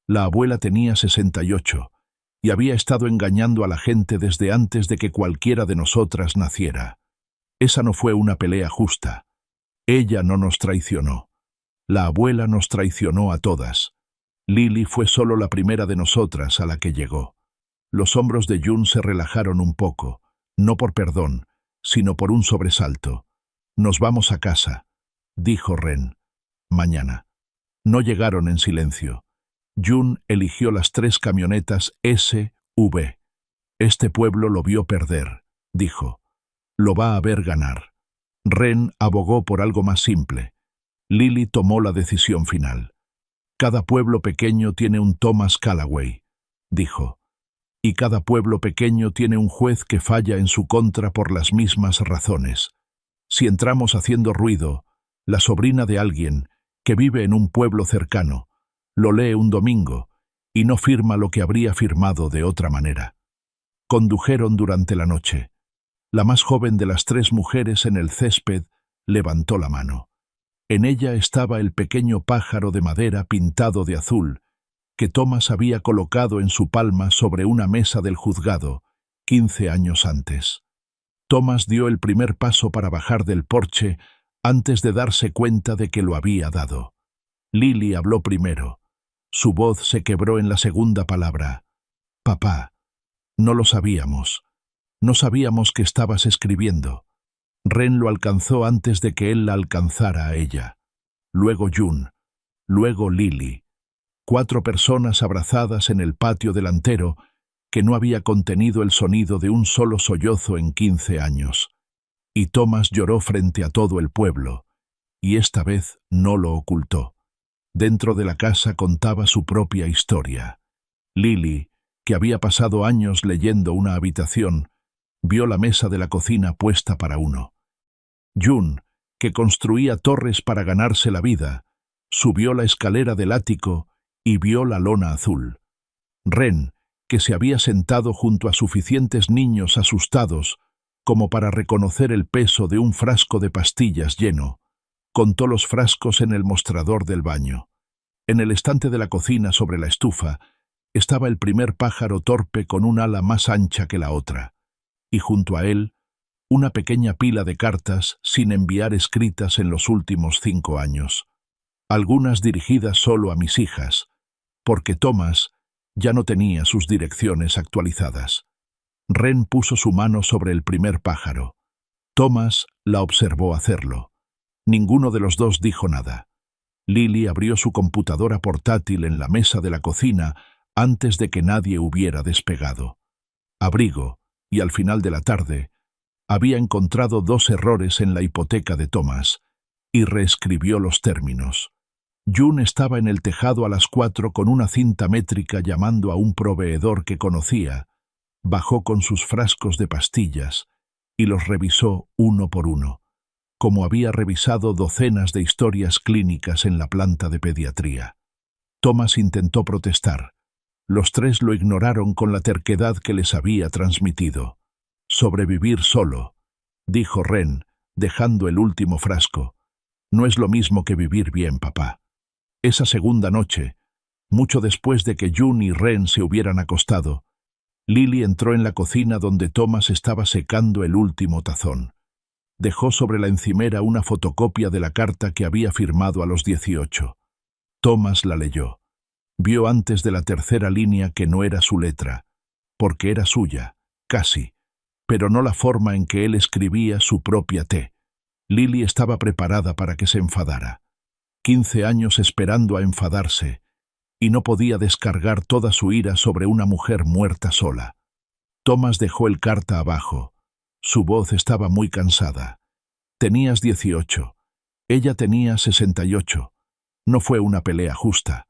La abuela tenía 68, y había estado engañando a la gente desde antes de que cualquiera de nosotras naciera. Esa no fue una pelea justa. Ella no nos traicionó. La abuela nos traicionó a todas. Lily fue solo la primera de nosotras a la que llegó. Los hombros de June se relajaron un poco, no por perdón, sino por un sobresalto. Nos vamos a casa, dijo Ren. Mañana. No llegaron en silencio. June eligió las 3 camionetas SV. Este pueblo lo vio perder, dijo. Lo va a ver ganar. Ren abogó por algo más simple. Lily tomó la decisión final. Cada pueblo pequeño tiene un Thomas Callaway, dijo. Y cada pueblo pequeño tiene un juez que falla en su contra por las mismas razones. Si entramos haciendo ruido, la sobrina de alguien, que vive en un pueblo cercano, lo lee un domingo y no firma lo que habría firmado de otra manera. Condujeron durante la noche. La más joven de las 3 mujeres en el césped levantó la mano. En ella estaba el pequeño pájaro de madera pintado de azul, que Thomas había colocado en su palma sobre una mesa del juzgado 15 años antes. Thomas dio el primer paso para bajar del porche antes de darse cuenta de que lo había dado. Lily habló primero. Su voz se quebró en la segunda palabra. Papá, no lo sabíamos. No sabíamos que estabas escribiendo. Ren lo alcanzó antes de que él la alcanzara a ella. Luego June. Luego Lily. 4 personas abrazadas en el patio delantero que no había contenido el sonido de un solo sollozo en 15 años. Y Thomas lloró frente a todo el pueblo, y esta vez no lo ocultó. Dentro de la casa contaba su propia historia. Lily, que había pasado años leyendo una habitación, vio la mesa de la cocina puesta para uno. June, que construía torres para ganarse la vida, subió la escalera del ático y vio la lona azul. Ren, que se había sentado junto a suficientes niños asustados como para reconocer el peso de un frasco de pastillas lleno, contó los frascos en el mostrador del baño. En el estante de la cocina sobre la estufa estaba el primer pájaro torpe con un ala más ancha que la otra, y junto a él una pequeña pila de cartas sin enviar escritas en los últimos 5 años, algunas dirigidas solo a mis hijas, porque Thomas ya no tenía sus direcciones actualizadas. Ren puso su mano sobre el primer pájaro. Thomas la observó hacerlo. Ninguno de los dos dijo nada. Lily abrió su computadora portátil en la mesa de la cocina antes de que nadie hubiera despegado. Abrigo, y al final de la tarde, había encontrado 2 errores en la hipoteca de Thomas, y reescribió los términos. June estaba en el tejado a las 4 con una cinta métrica llamando a un proveedor que conocía, bajó con sus frascos de pastillas y los revisó uno por uno, como había revisado docenas de historias clínicas en la planta de pediatría. Thomas intentó protestar. Los 3 lo ignoraron con la terquedad que les había transmitido. Sobrevivir solo, dijo Ren, dejando el último frasco. No es lo mismo que vivir bien, papá. Esa segunda noche, mucho después de que June y Ren se hubieran acostado, Lily entró en la cocina donde Thomas estaba secando el último tazón. Dejó sobre la encimera una fotocopia de la carta que había firmado a los 18. Thomas la leyó. Vio antes de la tercera línea que no era su letra, porque era suya, casi, pero no la forma en que él escribía su propia T. Lily estaba preparada para que se enfadara. 15 años esperando a enfadarse, y no podía descargar toda su ira sobre una mujer muerta sola. Thomas dejó el carta abajo. Su voz estaba muy cansada. Tenías 18. Ella tenía 68. No fue una pelea justa.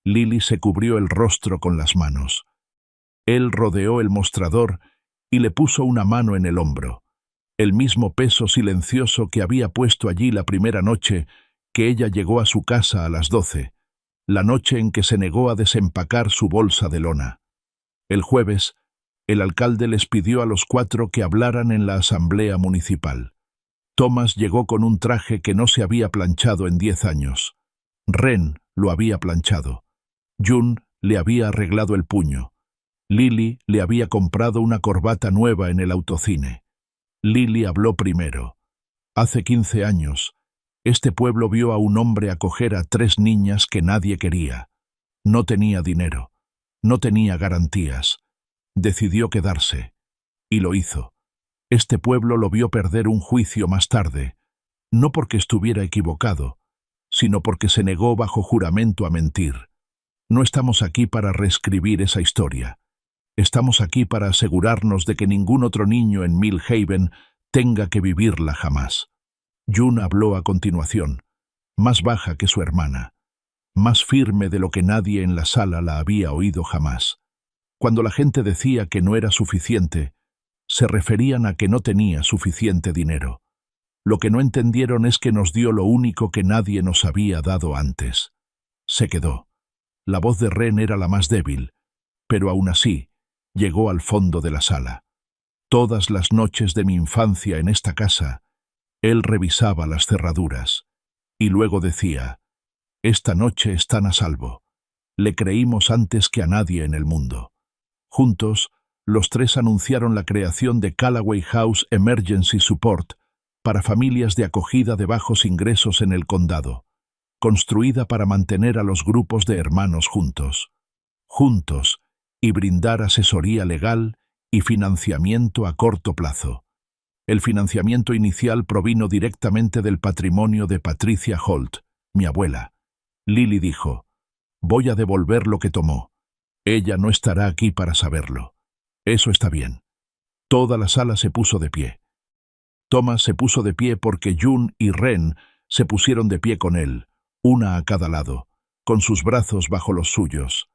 Lily se cubrió el rostro con las manos. Él rodeó el mostrador y le puso una mano en el hombro. El mismo peso silencioso que había puesto allí la primera noche que ella llegó a su casa a las 12, la noche en que se negó a desempacar su bolsa de lona. El jueves, el alcalde les pidió a los 4 que hablaran en la asamblea municipal. Thomas llegó con un traje que no se había planchado en 10 años. Ren lo había planchado. June le había arreglado el puño. Lily le había comprado una corbata nueva en el autocine. Lily habló primero. Hace 15 años, este pueblo vio a un hombre acoger a 3 niñas que nadie quería. No tenía dinero. No tenía garantías. Decidió quedarse. Y lo hizo. Este pueblo lo vio perder un juicio más tarde, no porque estuviera equivocado, sino porque se negó bajo juramento a mentir. No estamos aquí para reescribir esa historia. Estamos aquí para asegurarnos de que ningún otro niño en Millhaven tenga que vivirla jamás. June habló a continuación, más baja que su hermana, más firme de lo que nadie en la sala la había oído jamás. Cuando la gente decía que no era suficiente, se referían a que no tenía suficiente dinero. Lo que no entendieron es que nos dio lo único que nadie nos había dado antes. Se quedó. La voz de Ren era la más débil, pero aún así, llegó al fondo de la sala. Todas las noches de mi infancia en esta casa, él revisaba las cerraduras, y luego decía, «Esta noche están a salvo». Le creímos antes que a nadie en el mundo. Juntos, los 3 anunciaron la creación de Callaway House Emergency Support para familias de acogida de bajos ingresos en el condado, construida para mantener a los grupos de hermanos juntos, y brindar asesoría legal y financiamiento a corto plazo. El financiamiento inicial provino directamente del patrimonio de Patricia Holt, mi abuela. Lily dijo, «Voy a devolver lo que tomó. Ella no estará aquí para saberlo». Eso está bien. Toda la sala se puso de pie. Thomas se puso de pie porque June y Ren se pusieron de pie con él, una a cada lado, con sus brazos bajo los suyos.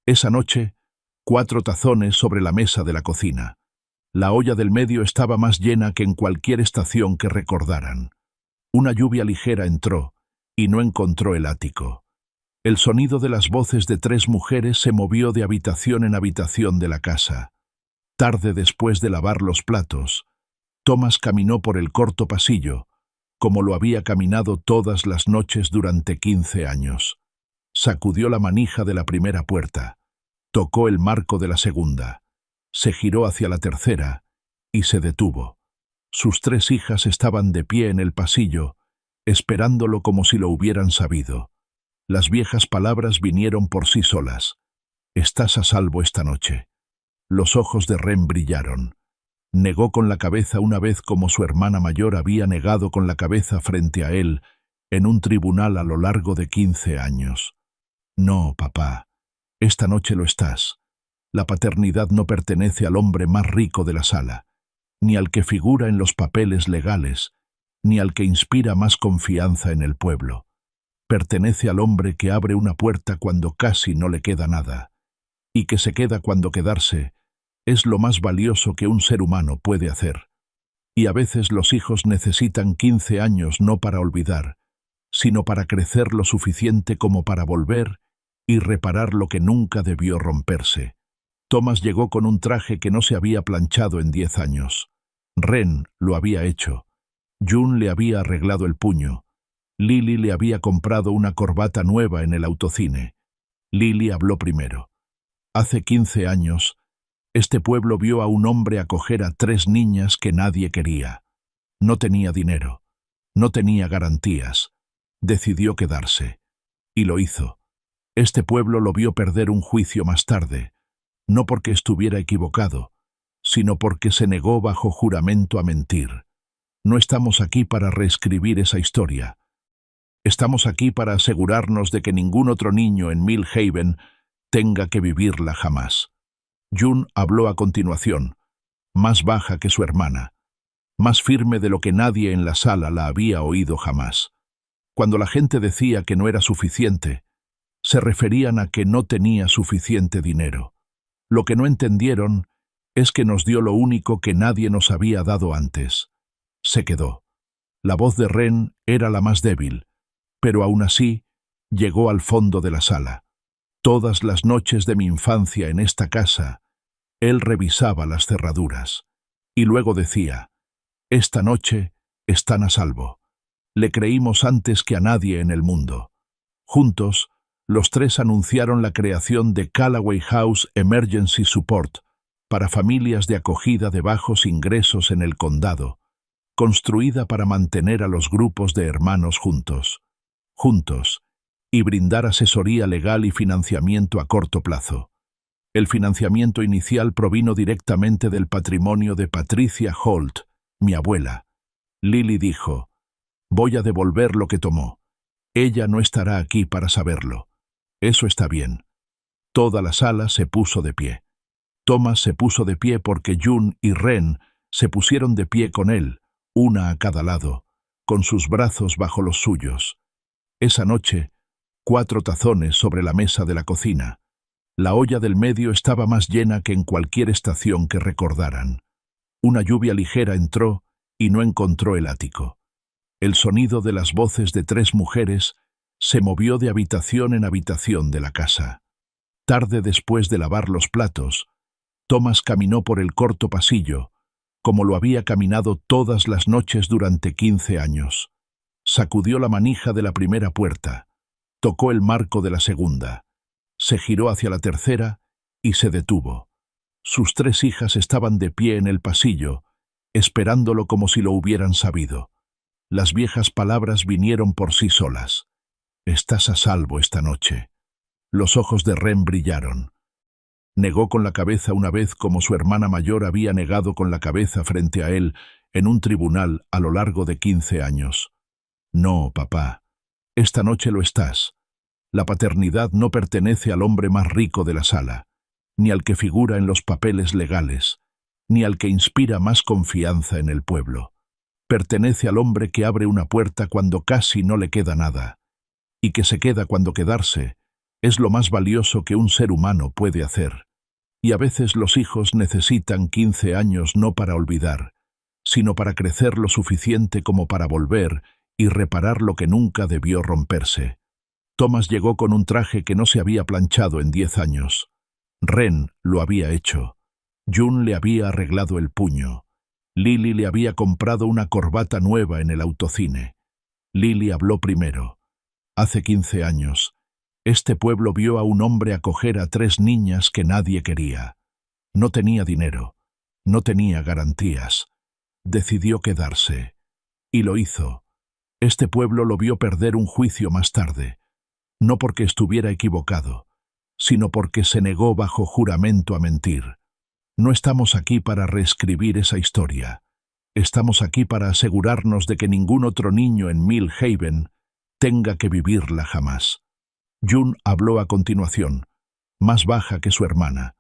Esa noche, 4 tazones sobre la mesa de la cocina. La olla del medio estaba más llena que en cualquier estación que recordaran. Una lluvia ligera entró y no encontró el ático. El sonido de las voces de 3 mujeres se movió de habitación en habitación de la casa. Tarde después de lavar los platos, Thomas caminó por el corto pasillo, como lo había caminado todas las noches durante 15 años. Sacudió la manija de la primera puerta, tocó el marco de la segunda, se giró hacia la tercera y se detuvo. Sus 3 hijas estaban de pie en el pasillo, esperándolo como si lo hubieran sabido. Las viejas palabras vinieron por sí solas. «Estás a salvo esta noche». Los ojos de Ren brillaron. Negó con la cabeza una vez como su hermana mayor había negado con la cabeza frente a él en un tribunal a lo largo de 15 años. «No, papá, esta noche lo estás. La paternidad no pertenece al hombre más rico de la sala, ni al que figura en los papeles legales, ni al que inspira más confianza en el pueblo. Pertenece al hombre que abre una puerta cuando casi no le queda nada, y que se queda cuando quedarse es lo más valioso que un ser humano puede hacer. Y a veces los hijos necesitan 15 años no para olvidar, sino para crecer lo suficiente como para volver y reparar lo que nunca debió romperse». Thomas llegó con un traje que no se había planchado en 10 años. Ren lo había hecho. June le había arreglado el puño. Lily le había comprado una corbata nueva en el autocine. Lily habló primero. Hace 15 años, este pueblo vio a un hombre acoger a 3 niñas que nadie quería. No tenía dinero. No tenía garantías. Decidió quedarse. Y lo hizo. Este pueblo lo vio perder un juicio más tarde, no porque estuviera equivocado, sino porque se negó bajo juramento a mentir. No estamos aquí para reescribir esa historia. Estamos aquí para asegurarnos de que ningún otro niño en Millhaven tenga que vivirla jamás. June habló a continuación, más baja que su hermana. más firme de lo que nadie en la sala la había oído jamás. Cuando la gente decía que no era suficiente, se referían a que no tenía suficiente dinero. Lo que no entendieron es que nos dio lo único que nadie nos había dado antes. Se quedó. La voz de Ren era la más débil, pero aún así llegó al fondo de la sala. Todas las noches de mi infancia en esta casa, él revisaba las cerraduras. Y luego decía, «Esta noche están a salvo». Le creímos antes que a nadie en el mundo. Juntos, los tres anunciaron la creación de Callaway House Emergency Support para familias de acogida de bajos ingresos en el condado, construida para mantener a los grupos de hermanos juntos, y brindar asesoría legal y financiamiento a corto plazo. El financiamiento inicial provino directamente del patrimonio de Patricia Holt, mi abuela. Lily dijo, «Voy a devolver lo que tomó. Ella no estará aquí para saberlo. Eso está bien». Toda la sala se puso de pie. Thomas se puso de pie porque June y Ren se pusieron de pie con él, una a cada lado, con sus brazos bajo los suyos. Esa noche, 4 tazones sobre la mesa de la cocina. La olla del medio estaba más llena que en cualquier estación que recordaran. Una lluvia ligera entró y no encontró el ático. El sonido de las voces de 3 mujeres se movió de habitación en habitación de la casa. Tarde después de lavar los platos, Thomas caminó por el corto pasillo, como lo había caminado todas las noches durante 15 años. Sacudió la manija de la primera puerta, tocó el marco de la segunda, se giró hacia la tercera y se detuvo. Sus 3 hijas estaban de pie en el pasillo, esperándolo como si lo hubieran sabido. Las viejas palabras vinieron por sí solas. «Estás a salvo esta noche». Los ojos de Ren brillaron. Negó con la cabeza una vez como su hermana mayor había negado con la cabeza frente a él en un tribunal a lo largo de 15 años. «No, papá. Esta noche lo estás. La paternidad no pertenece al hombre más rico de la sala, ni al que figura en los papeles legales, ni al que inspira más confianza en el pueblo. Pertenece al hombre que abre una puerta cuando casi no le queda nada, y que se queda cuando quedarse es lo más valioso que un ser humano puede hacer. Y a veces los hijos necesitan 15 años no para olvidar, sino para crecer lo suficiente como para volver y reparar lo que nunca debió romperse». Thomas llegó con un traje que no se había planchado en 10 años. Ren lo había hecho. June le había arreglado el puño. Lily le había comprado una corbata nueva en el autocine. Lily habló primero. Hace 15 años, este pueblo vio a un hombre acoger a 3 niñas que nadie quería. No tenía dinero, no tenía garantías. Decidió quedarse. Y lo hizo. Este pueblo lo vio perder un juicio más tarde. No porque estuviera equivocado, sino porque se negó bajo juramento a mentir. No estamos aquí para reescribir esa historia. Estamos aquí para asegurarnos de que ningún otro niño en Mill Haven tenga que vivirla jamás. June habló a continuación, más baja que su hermana,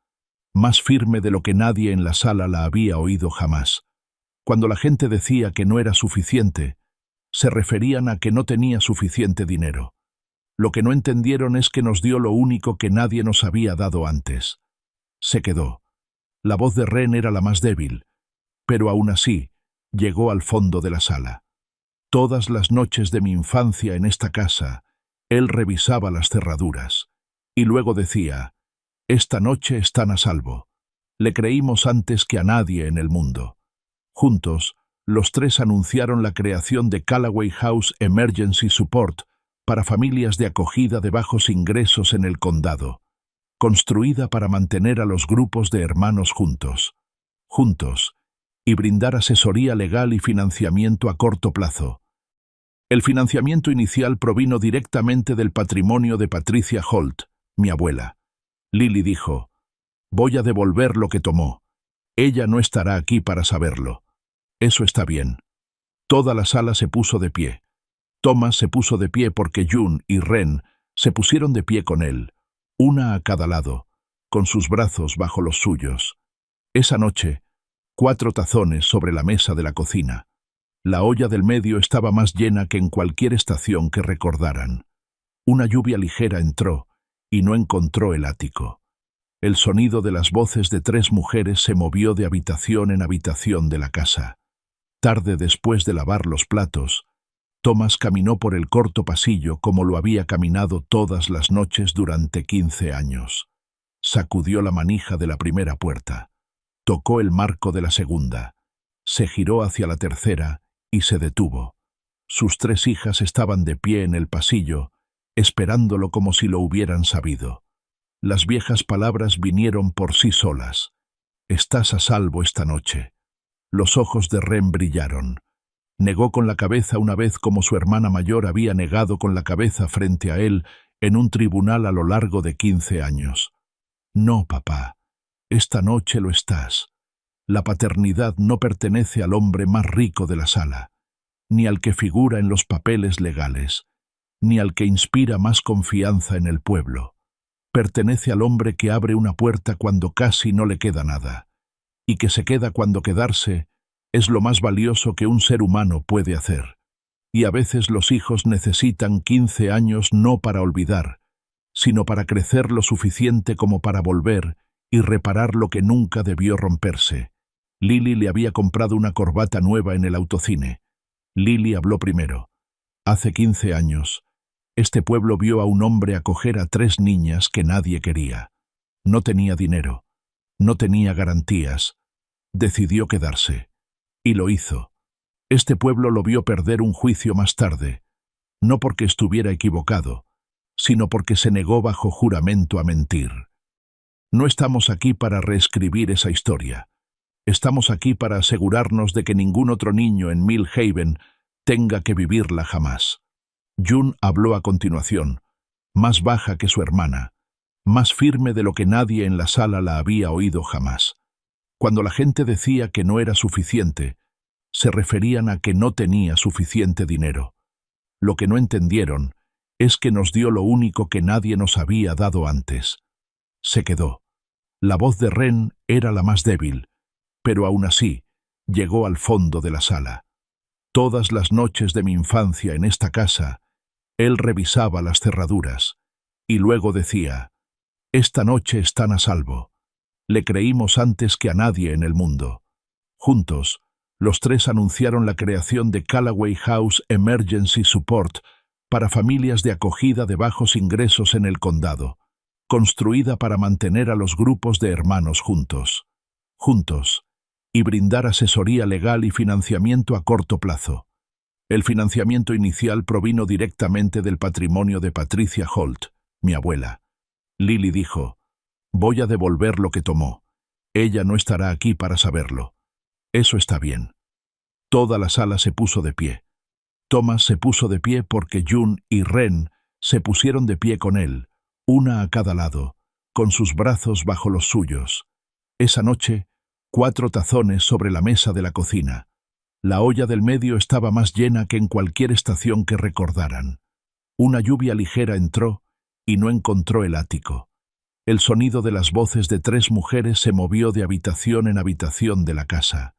más firme de lo que nadie en la sala la había oído jamás. Cuando la gente decía que no era suficiente, se referían a que no tenía suficiente dinero. Lo que no entendieron es que nos dio lo único que nadie nos había dado antes. Se quedó. La voz de Ren era la más débil, pero aún así llegó al fondo de la sala. Todas las noches de mi infancia en esta casa, él revisaba las cerraduras, y luego decía, «Esta noche están a salvo». Le creímos antes que a nadie en el mundo. Juntos, los 3 anunciaron la creación de Callaway House Emergency Support para familias de acogida de bajos ingresos en el condado, construida para mantener a los grupos de hermanos juntos, y brindar asesoría legal y financiamiento a corto plazo. El financiamiento inicial provino directamente del patrimonio de Patricia Holt, mi abuela. Lily dijo, «Voy a devolver lo que tomó. Ella no estará aquí para saberlo». Eso está bien. Toda la sala se puso de pie. Thomas se puso de pie porque June y Ren se pusieron de pie con él, una a cada lado, con sus brazos bajo los suyos. Esa noche, 4 tazones sobre la mesa de la cocina. La olla del medio estaba más llena que en cualquier estación que recordaran. Una lluvia ligera entró y no encontró el ático. El sonido de las voces de 3 mujeres se movió de habitación en habitación de la casa. Tarde después de lavar los platos, Thomas caminó por el corto pasillo como lo había caminado todas las noches durante 15 años. Sacudió la manija de la primera puerta. Tocó el marco de la segunda. Se giró hacia la tercera y se detuvo. Sus 3 hijas estaban de pie en el pasillo, esperándolo como si lo hubieran sabido. Las viejas palabras vinieron por sí solas. «Estás a salvo esta noche». Los ojos de Ren brillaron. Negó con la cabeza una vez como su hermana mayor había negado con la cabeza frente a él en un tribunal a lo largo de 15 años. «No, papá, esta noche lo estás. La paternidad no pertenece al hombre más rico de la sala, ni al que figura en los papeles legales, ni al que inspira más confianza en el pueblo. Pertenece al hombre que abre una puerta cuando casi no le queda nada, y que se queda cuando quedarse es lo más valioso que un ser humano puede hacer. Y a veces los hijos necesitan 15 años no para olvidar, sino para crecer lo suficiente como para volver y reparar lo que nunca debió romperse». Lily le había comprado una corbata nueva en el autocine. Lily habló primero. «Hace 15 años, este pueblo vio a un hombre acoger a 3 niñas que nadie quería. No tenía dinero, no tenía garantías. Decidió quedarse. Y lo hizo. Este pueblo lo vio perder un juicio más tarde, no porque estuviera equivocado, sino porque se negó bajo juramento a mentir. No estamos aquí para reescribir esa historia. Estamos aquí para asegurarnos de que ningún otro niño en Mill Haven tenga que vivirla jamás». June habló a continuación, más baja que su hermana, más firme de lo que nadie en la sala la había oído jamás. Cuando la gente decía que no era suficiente, se referían a que no tenía suficiente dinero. Lo que no entendieron es que nos dio lo único que nadie nos había dado antes. Se quedó. La voz de Ren era la más débil, pero aún así llegó al fondo de la sala. Todas las noches de mi infancia en esta casa, él revisaba las cerraduras y luego decía: «Esta noche están a salvo». Le creímos antes que a nadie en el mundo. Juntos, los 3 anunciaron la creación de Callaway House Emergency Support para familias de acogida de bajos ingresos en el condado, construida para mantener a los grupos de hermanos juntos, y brindar asesoría legal y financiamiento a corto plazo. El financiamiento inicial provino directamente del patrimonio de Patricia Holt, mi abuela. Lily dijo: «Voy a devolver lo que tomó. Ella no estará aquí para saberlo». «Eso está bien». Toda la sala se puso de pie. Thomas se puso de pie porque June y Ren se pusieron de pie con él, una a cada lado, con sus brazos bajo los suyos. Esa noche, 4 tazones sobre la mesa de la cocina. La olla del medio estaba más llena que en cualquier estación que recordaran. Una lluvia ligera entró y no encontró el ático. El sonido de las voces de 3 mujeres se movió de habitación en habitación de la casa.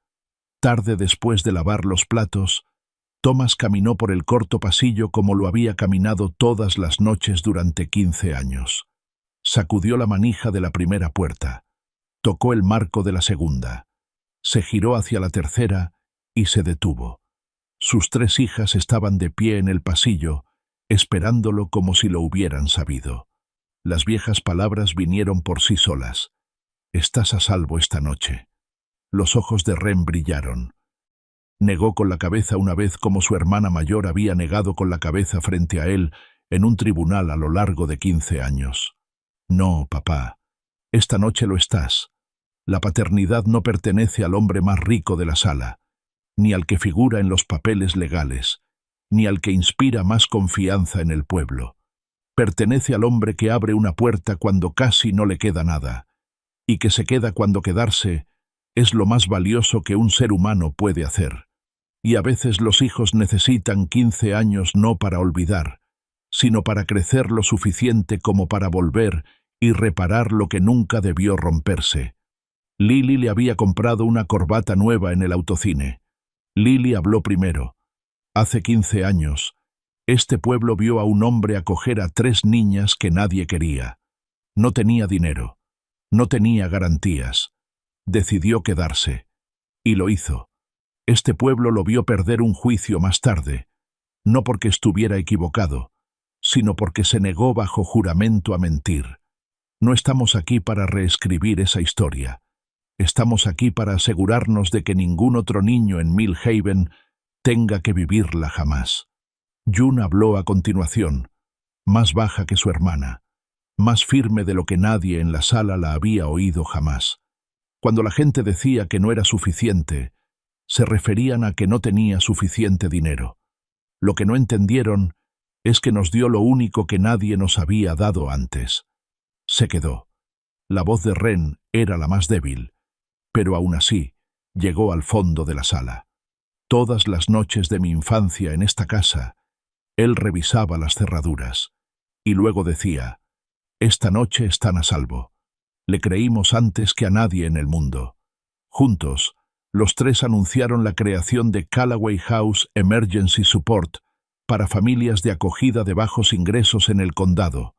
Tarde después de lavar los platos, Thomas caminó por el corto pasillo como lo había caminado todas las noches durante 15 años. Sacudió la manija de la primera puerta. Tocó el marco de la segunda. Se giró hacia la tercera y se detuvo. Sus 3 hijas estaban de pie en el pasillo, esperándolo como si lo hubieran sabido. Las viejas palabras vinieron por sí solas. «Estás a salvo esta noche». Los ojos de Ren brillaron. Negó con la cabeza una vez como su hermana mayor había negado con la cabeza frente a él en un tribunal a lo largo de 15 años. «No, papá, esta noche lo estás. La paternidad no pertenece al hombre más rico de la sala, ni al que figura en los papeles legales, ni al que inspira más confianza en el pueblo. Pertenece al hombre que abre una puerta cuando casi no le queda nada, y que se queda cuando quedarse es lo más valioso que un ser humano puede hacer. Y a veces los hijos necesitan 15 años no para olvidar, sino para crecer lo suficiente como para volver y reparar lo que nunca debió romperse. Lily le había comprado una corbata nueva en el autocine. Lily habló primero. Hace 15 años, este pueblo vio a un hombre acoger a 3 niñas que nadie quería. No tenía dinero. No tenía garantías. Decidió quedarse. Y lo hizo. Este pueblo lo vio perder un juicio más tarde, no porque estuviera equivocado, sino porque se negó bajo juramento a mentir. No estamos aquí para reescribir esa historia. Estamos aquí para asegurarnos de que ningún otro niño en Millhaven tenga que vivirla jamás. June habló a continuación, más baja que su hermana, más firme de lo que nadie en la sala la había oído jamás. Cuando la gente decía que no era suficiente, se referían a que no tenía suficiente dinero. Lo que no entendieron es que nos dio lo único que nadie nos había dado antes. Se quedó. La voz de Ren era la más débil, pero aún así llegó al fondo de la sala. Todas las noches de mi infancia en esta casa, él revisaba las cerraduras, y luego decía, «Esta noche están a salvo». Le creímos antes que a nadie en el mundo. Juntos, los 3 anunciaron la creación de Callaway House Emergency Support para familias de acogida de bajos ingresos en el condado,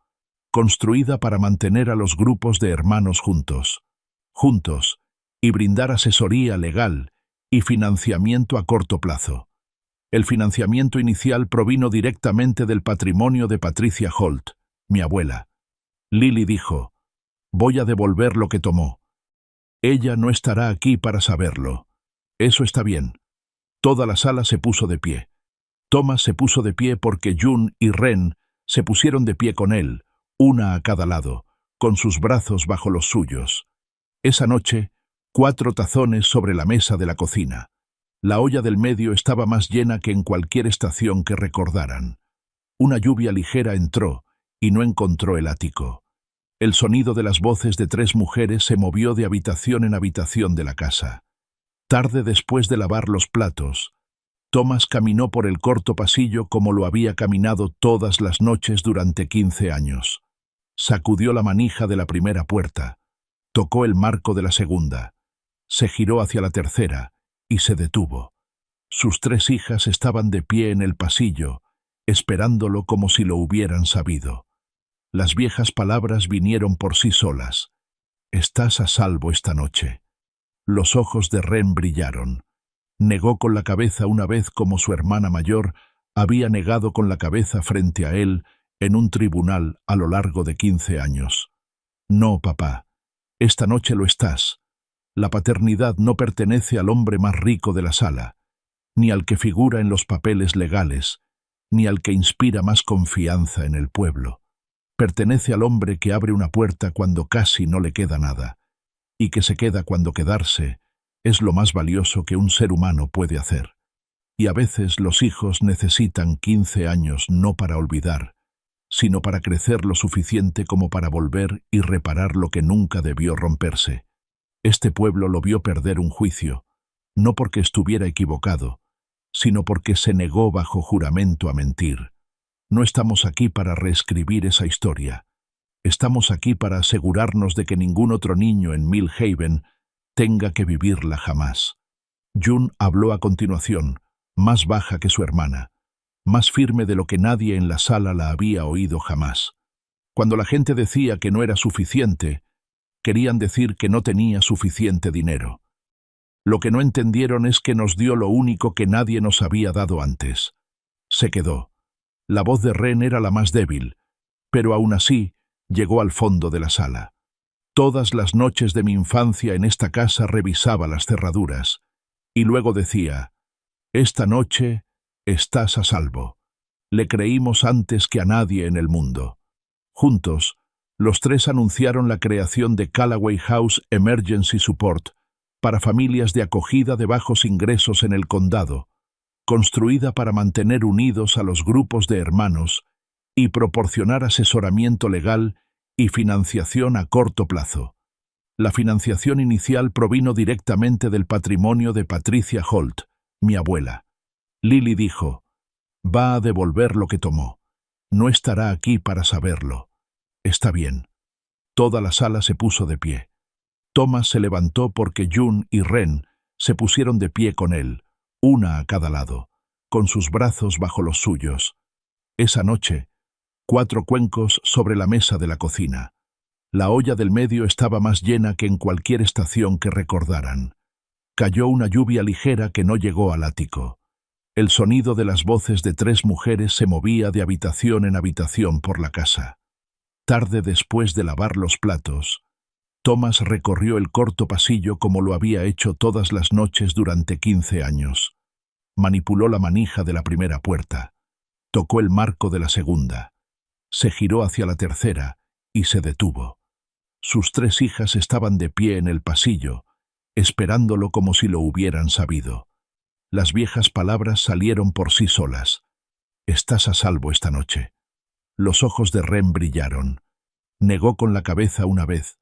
construida para mantener a los grupos de hermanos juntos, y brindar asesoría legal y financiamiento a corto plazo. El financiamiento inicial provino directamente del patrimonio de Patricia Holt, mi abuela. Lily dijo, «Voy a devolver lo que tomó. Ella no estará aquí para saberlo. Eso está bien». Toda la sala se puso de pie. Thomas se puso de pie porque June y Ren se pusieron de pie con él, una a cada lado, con sus brazos bajo los suyos. Esa noche, 4 tazones sobre la mesa de la cocina. La olla del medio estaba más llena que en cualquier estación que recordaran. Una lluvia ligera entró y no encontró el ático. El sonido de las voces de 3 mujeres se movió de habitación en habitación de la casa. Tarde después de lavar los platos, Thomas caminó por el corto pasillo como lo había caminado todas las noches durante 15 años. Sacudió la manija de la primera puerta, tocó el marco de la segunda, se giró hacia la tercera y se detuvo. Sus 3 hijas estaban de pie en el pasillo, esperándolo como si lo hubieran sabido. Las viejas palabras vinieron por sí solas. «Estás a salvo esta noche». Los ojos de Ren brillaron. Negó con la cabeza una vez como su hermana mayor había negado con la cabeza frente a él en un tribunal a lo largo de 15 años. «No, papá. Esta noche lo estás. La paternidad no pertenece al hombre más rico de la sala, ni al que figura en los papeles legales, ni al que inspira más confianza en el pueblo. Pertenece al hombre que abre una puerta cuando casi no le queda nada, y que se queda cuando quedarse es lo más valioso que un ser humano puede hacer. Y a veces los hijos necesitan 15 años no para olvidar, sino para crecer lo suficiente como para volver y reparar lo que nunca debió romperse. Este pueblo lo vio perder un juicio, no porque estuviera equivocado, sino porque se negó bajo juramento a mentir. No estamos aquí para reescribir esa historia. Estamos aquí para asegurarnos de que ningún otro niño en Millhaven tenga que vivirla jamás». June habló a continuación, más baja que su hermana, más firme de lo que nadie en la sala la había oído jamás. Cuando la gente decía que no era suficiente, querían decir que no tenía suficiente dinero. Lo que no entendieron es que nos dio lo único que nadie nos había dado antes. Se quedó. La voz de Ren era la más débil, pero aún así llegó al fondo de la sala. Todas las noches de mi infancia en esta casa revisaba las cerraduras, y luego decía, «Esta noche estás a salvo». Le creímos antes que a nadie en el mundo. Juntos, los 3 anunciaron la creación de Callaway House Emergency Support para familias de acogida de bajos ingresos en el condado, construida para mantener unidos a los grupos de hermanos y proporcionar asesoramiento legal y financiación a corto plazo. La financiación inicial provino directamente del patrimonio de Patricia Holt, mi abuela. Lily dijo, «Va a devolver lo que tomó. No estará aquí para saberlo». «Está bien». Toda la sala se puso de pie. Thomas se levantó porque June y Ren se pusieron de pie con él, una a cada lado, con sus brazos bajo los suyos. Esa noche, 4 cuencos sobre la mesa de la cocina. La olla del medio estaba más llena que en cualquier estación que recordaran. Cayó una lluvia ligera que no llegó al ático. El sonido de las voces de 3 mujeres se movía de habitación en habitación por la casa. Tarde después de lavar los platos, Thomas recorrió el corto pasillo como lo había hecho todas las noches durante 15 años. Manipuló la manija de la primera puerta. Tocó el marco de la segunda. Se giró hacia la tercera y se detuvo. Sus 3 hijas estaban de pie en el pasillo, esperándolo como si lo hubieran sabido. Las viejas palabras salieron por sí solas. «Estás a salvo esta noche». Los ojos de Ren brillaron. Negó con la cabeza una vez,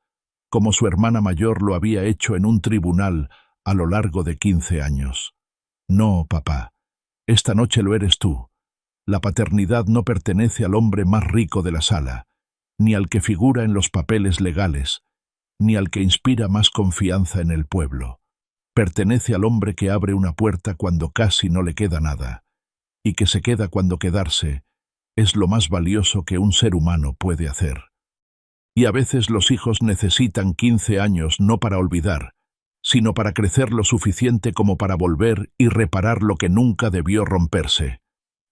como su hermana mayor lo había hecho en un tribunal a lo largo de 15 años. «No, papá, esta noche lo eres tú. La paternidad no pertenece al hombre más rico de la sala, ni al que figura en los papeles legales, ni al que inspira más confianza en el pueblo. Pertenece al hombre que abre una puerta cuando casi no le queda nada, y que se queda cuando quedarse es lo más valioso que un ser humano puede hacer. Y a veces los hijos necesitan 15 años no para olvidar, sino para crecer lo suficiente como para volver y reparar lo que nunca debió romperse.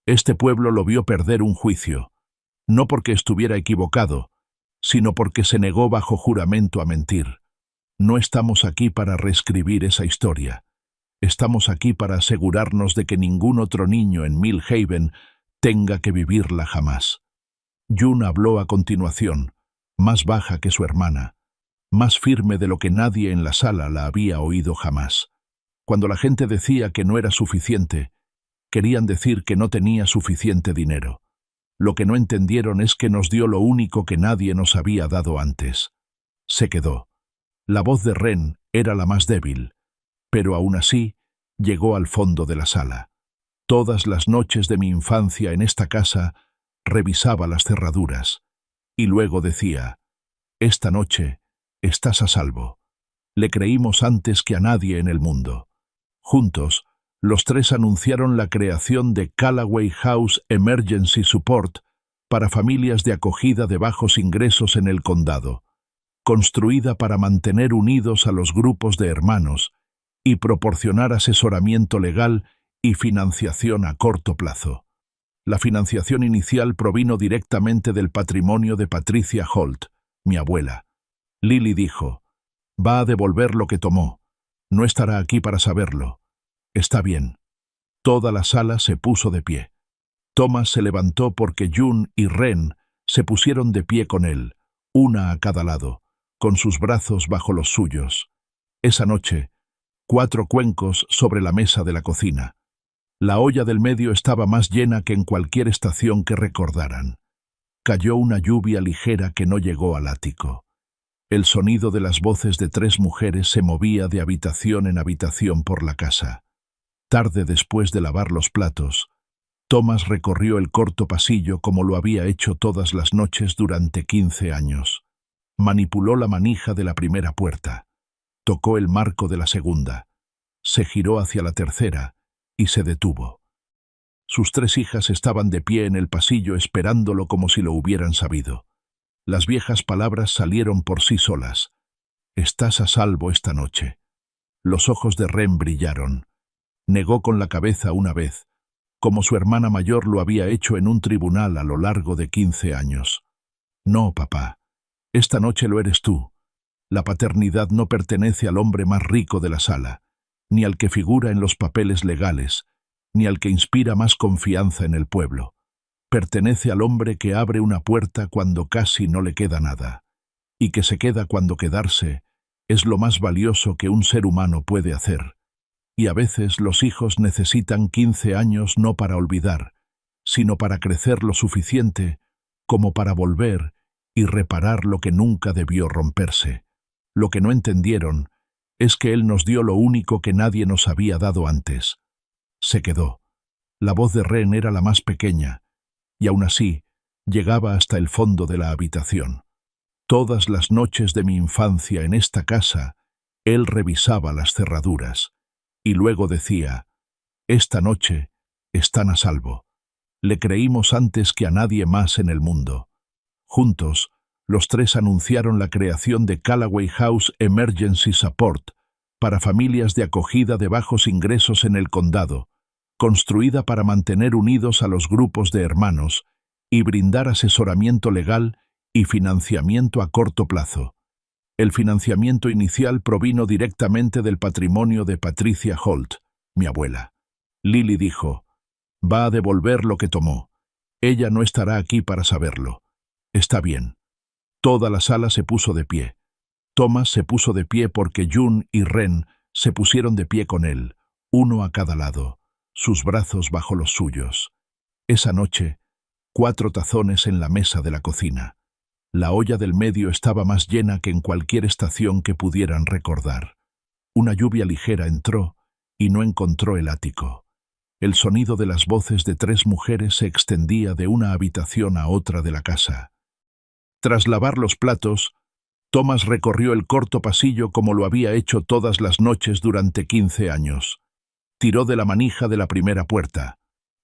Este pueblo lo vio perder un juicio, no porque estuviera equivocado, sino porque se negó bajo juramento a mentir. No estamos aquí para reescribir esa historia. Estamos aquí para asegurarnos de que ningún otro niño en Millhaven tenga que vivirla jamás». June habló a continuación, más baja que su hermana, más firme de lo que nadie en la sala la había oído jamás. Cuando la gente decía que no era suficiente, querían decir que no tenía suficiente dinero. Lo que no entendieron es que nos dio lo único que nadie nos había dado antes. Se quedó. La voz de Ren era la más débil, pero aún así llegó al fondo de la sala. Todas las noches de mi infancia en esta casa revisaba las cerraduras, y luego decía: «Esta noche estás a salvo». Le creímos antes que a nadie en el mundo. Juntos, los 3 anunciaron la creación de Callaway House Emergency Support para familias de acogida de bajos ingresos en el condado, construida para mantener unidos a los grupos de hermanos y proporcionar asesoramiento legal y financiación a corto plazo. La financiación inicial provino directamente del patrimonio de Patricia Holt, mi abuela. Lily dijo: «Va a devolver lo que tomó. No estará aquí para saberlo». «Está bien». Toda la sala se puso de pie. Thomas se levantó porque June y Ren se pusieron de pie con él, una a cada lado, con sus brazos bajo los suyos. Esa noche, 4 cuencos sobre la mesa de la cocina. La olla del medio estaba más llena que en cualquier estación que recordaran. Cayó una lluvia ligera que no llegó al ático. El sonido de las voces de 3 mujeres se movía de habitación en habitación por la casa. Tarde después de lavar los platos, Thomas recorrió el corto pasillo como lo había hecho todas las noches durante 15 años. Manipuló la manija de la primera puerta. Tocó el marco de la segunda. Se giró hacia la tercera y se detuvo. Sus 3 hijas estaban de pie en el pasillo esperándolo como si lo hubieran sabido. Las viejas palabras salieron por sí solas. «Estás a salvo esta noche». Los ojos de Ren brillaron. Negó con la cabeza una vez, como su hermana mayor lo había hecho en un tribunal a lo largo de 15 años. «No, papá, esta noche lo eres tú. La paternidad no pertenece al hombre más rico de la sala, ni al que figura en los papeles legales, ni al que inspira más confianza en el pueblo. Pertenece al hombre que abre una puerta cuando casi no le queda nada, y que se queda cuando quedarse es lo más valioso que un ser humano puede hacer. Y a veces los hijos necesitan 15 años no para olvidar, sino para crecer lo suficiente como para volver y reparar lo que nunca debió romperse. Lo que no entendieron es que Él nos dio lo único que nadie nos había dado antes». Se quedó. La voz de Ren era la más pequeña, y aún así llegaba hasta el fondo de la habitación. Todas las noches de mi infancia en esta casa, él revisaba las cerraduras y luego decía: «Esta noche están a salvo». Le creímos antes que a nadie más en el mundo. Juntos, los tres anunciaron la creación de Callaway House Emergency Support para familias de acogida de bajos ingresos en el condado, construida para mantener unidos a los grupos de hermanos y brindar asesoramiento legal y financiamiento a corto plazo. El financiamiento inicial provino directamente del patrimonio de Patricia Holt, mi abuela. Lily dijo: «Va a devolver lo que tomó. Ella no estará aquí para saberlo». «Está bien». Toda la sala se puso de pie. Thomas se puso de pie porque June y Ren se pusieron de pie con él, uno a cada lado, sus brazos bajo los suyos. Esa noche, 4 tazones en la mesa de la cocina. La olla del medio estaba más llena que en cualquier estación que pudieran recordar. Una lluvia ligera entró y no encontró el ático. El sonido de las voces de 3 mujeres se extendía de una habitación a otra de la casa. Tras lavar los platos, Thomas recorrió el corto pasillo como lo había hecho todas las noches durante 15 años. Tiró de la manija de la primera puerta,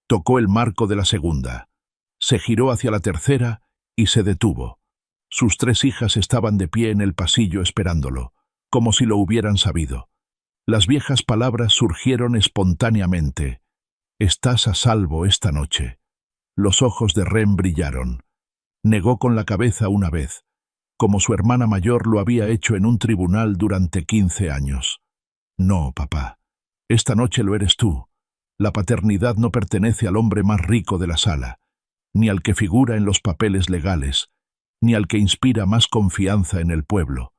tocó el marco de la segunda, se giró hacia la tercera y se detuvo. Sus 3 hijas estaban de pie en el pasillo esperándolo, como si lo hubieran sabido. Las viejas palabras surgieron espontáneamente: «Estás a salvo esta noche». Los ojos de Ren brillaron. Negó con la cabeza una vez, como su hermana mayor lo había hecho en un tribunal durante 15 años. «No, papá. Esta noche lo eres tú. La paternidad no pertenece al hombre más rico de la sala, ni al que figura en los papeles legales, ni al que inspira más confianza en el pueblo.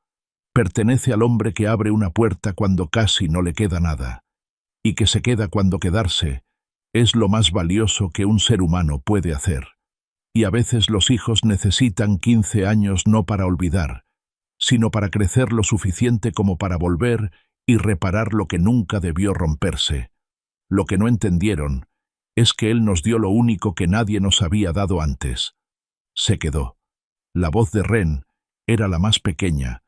Pertenece al hombre que abre una puerta cuando casi no le queda nada, y que se queda cuando quedarse es lo más valioso que un ser humano puede hacer. Y a veces los hijos necesitan 15 años no para olvidar, sino para crecer lo suficiente como para volver y reparar lo que nunca debió romperse. Lo que no entendieron es que él nos dio lo único que nadie nos había dado antes». Se quedó. La voz de Ren era la más pequeña,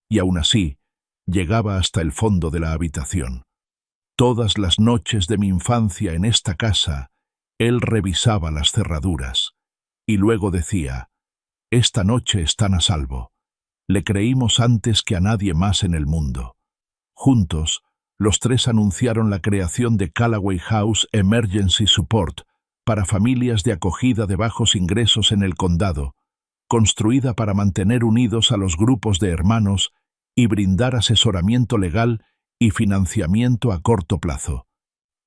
y aún así llegaba hasta el fondo de la habitación. Todas las noches de mi infancia en esta casa, él revisaba las cerraduras, y luego decía: «Esta noche están a salvo». Le creímos antes que a nadie más en el mundo. Juntos, los 3 anunciaron la creación de Callaway House Emergency Support para familias de acogida de bajos ingresos en el condado, construida para mantener unidos a los grupos de hermanos y brindar asesoramiento legal y financiamiento a corto plazo.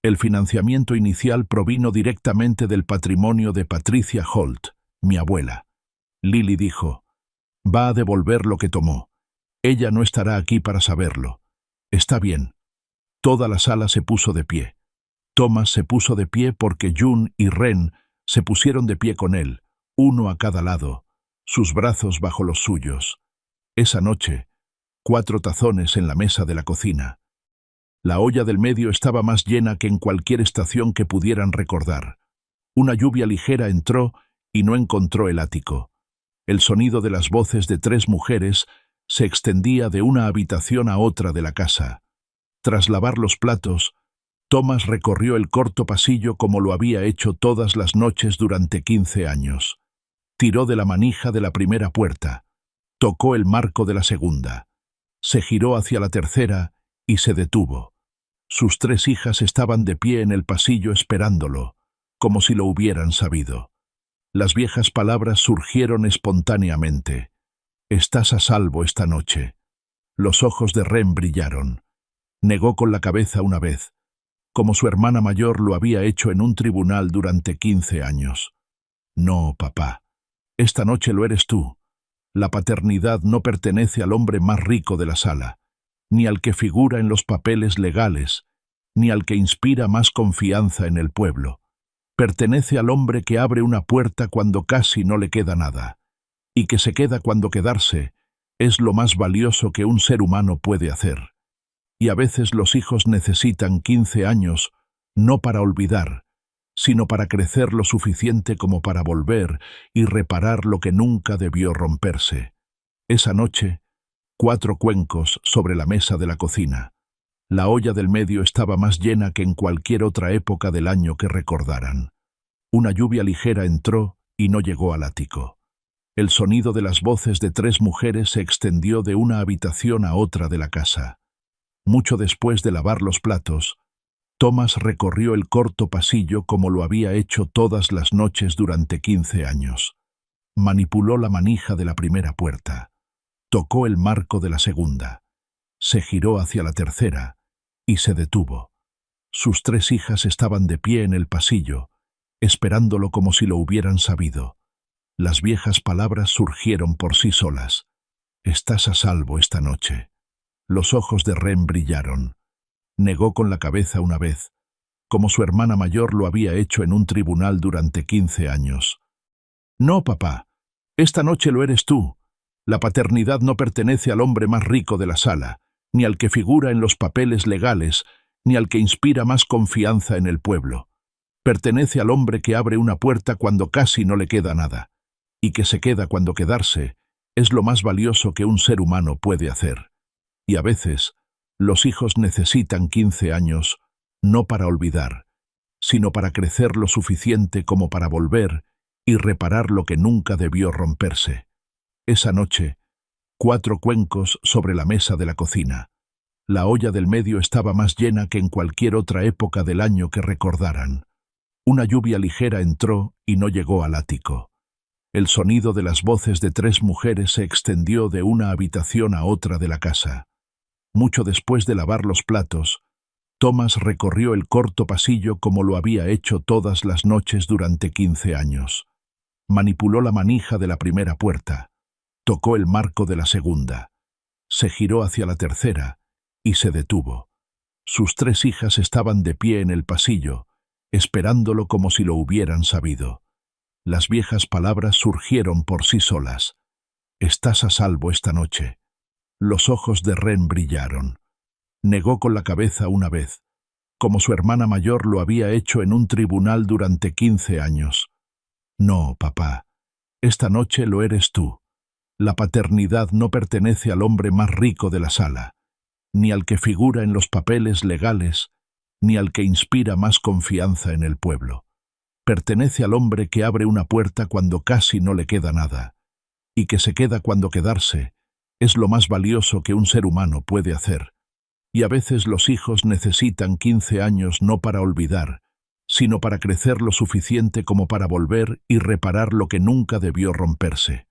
El financiamiento inicial provino directamente del patrimonio de Patricia Holt, mi abuela. Lily dijo: «Va a devolver lo que tomó. Ella no estará aquí para saberlo». «Está bien». Toda la sala se puso de pie. Thomas se puso de pie porque June y Ren se pusieron de pie con él, uno a cada lado, sus brazos bajo los suyos. Esa noche, 4 tazones en la mesa de la cocina. La olla del medio estaba más llena que en cualquier estación que pudieran recordar. Una lluvia ligera entró y no encontró el ático. El sonido de las voces de 3 mujeres se extendía de una habitación a otra de la casa. Tras lavar los platos, Thomas recorrió el corto pasillo como lo había hecho todas las noches durante 15 años. Tiró de la manija de la primera puerta, tocó el marco de la segunda, se giró hacia la tercera y se detuvo. Sus 3 hijas estaban de pie en el pasillo esperándolo, como si lo hubieran sabido. Las viejas palabras surgieron espontáneamente: «Estás a salvo esta noche». Los ojos de Ren brillaron. Negó con la cabeza una vez, como su hermana mayor lo había hecho en un tribunal durante 15 años. «No, papá. Esta noche lo eres tú. La paternidad no pertenece al hombre más rico de la sala, ni al que figura en los papeles legales, ni al que inspira más confianza en el pueblo. Pertenece al hombre que abre una puerta cuando casi no le queda nada, y que se queda cuando quedarse es lo más valioso que un ser humano puede hacer. Y a veces los hijos necesitan 15 años, no para olvidar, sino para crecer lo suficiente como para volver y reparar lo que nunca debió romperse». Esa noche, 4 cuencos sobre la mesa de la cocina. La olla del medio estaba más llena que en cualquier otra época del año que recordaran. Una lluvia ligera entró y no llegó al ático. El sonido de las voces de 3 mujeres se extendió de una habitación a otra de la casa. Mucho después de lavar los platos, Thomas recorrió el corto pasillo como lo había hecho todas las noches durante 15 años. Manipuló la manija de la primera puerta. Tocó el marco de la segunda. Se giró hacia la tercera y se detuvo. Sus 3 hijas estaban de pie en el pasillo, esperándolo como si lo hubieran sabido. Las viejas palabras surgieron por sí solas. «Estás a salvo esta noche». Los ojos de Ren brillaron. Negó con la cabeza una vez, como su hermana mayor lo había hecho en un tribunal durante 15 años. «No, papá. Esta noche lo eres tú. La paternidad no pertenece al hombre más rico de la sala, ni al que figura en los papeles legales, ni al que inspira más confianza en el pueblo. Pertenece al hombre que abre una puerta cuando casi no le queda nada, y que se queda cuando quedarse es lo más valioso que un ser humano puede hacer. Y a veces, los hijos necesitan 15 años, no para olvidar, sino para crecer lo suficiente como para volver y reparar lo que nunca debió romperse». Esa noche, 4 cuencos sobre la mesa de la cocina. La olla del medio estaba más llena que en cualquier otra época del año que recordaran. Una lluvia ligera entró y no llegó al ático. El sonido de las voces de 3 mujeres se extendió de una habitación a otra de la casa. Mucho después de lavar los platos, Thomas recorrió el corto pasillo como lo había hecho todas las noches durante 15 años. Manipuló la manija de la primera puerta. Tocó el marco de la segunda. Se giró hacia la tercera y se detuvo. Sus 3 hijas estaban de pie en el pasillo, esperándolo como si lo hubieran sabido. Las viejas palabras surgieron por sí solas. «Estás a salvo esta noche». Los ojos de Ren brillaron. Negó con la cabeza una vez, como su hermana mayor lo había hecho en un tribunal durante 15 años. «No, papá. Esta noche lo eres tú. La paternidad no pertenece al hombre más rico de la sala, ni al que figura en los papeles legales, ni al que inspira más confianza en el pueblo. Pertenece al hombre que abre una puerta cuando casi no le queda nada, y que se queda cuando quedarse es lo más valioso que un ser humano puede hacer. Y a veces los hijos necesitan 15 años no para olvidar, sino para crecer lo suficiente como para volver y reparar lo que nunca debió romperse».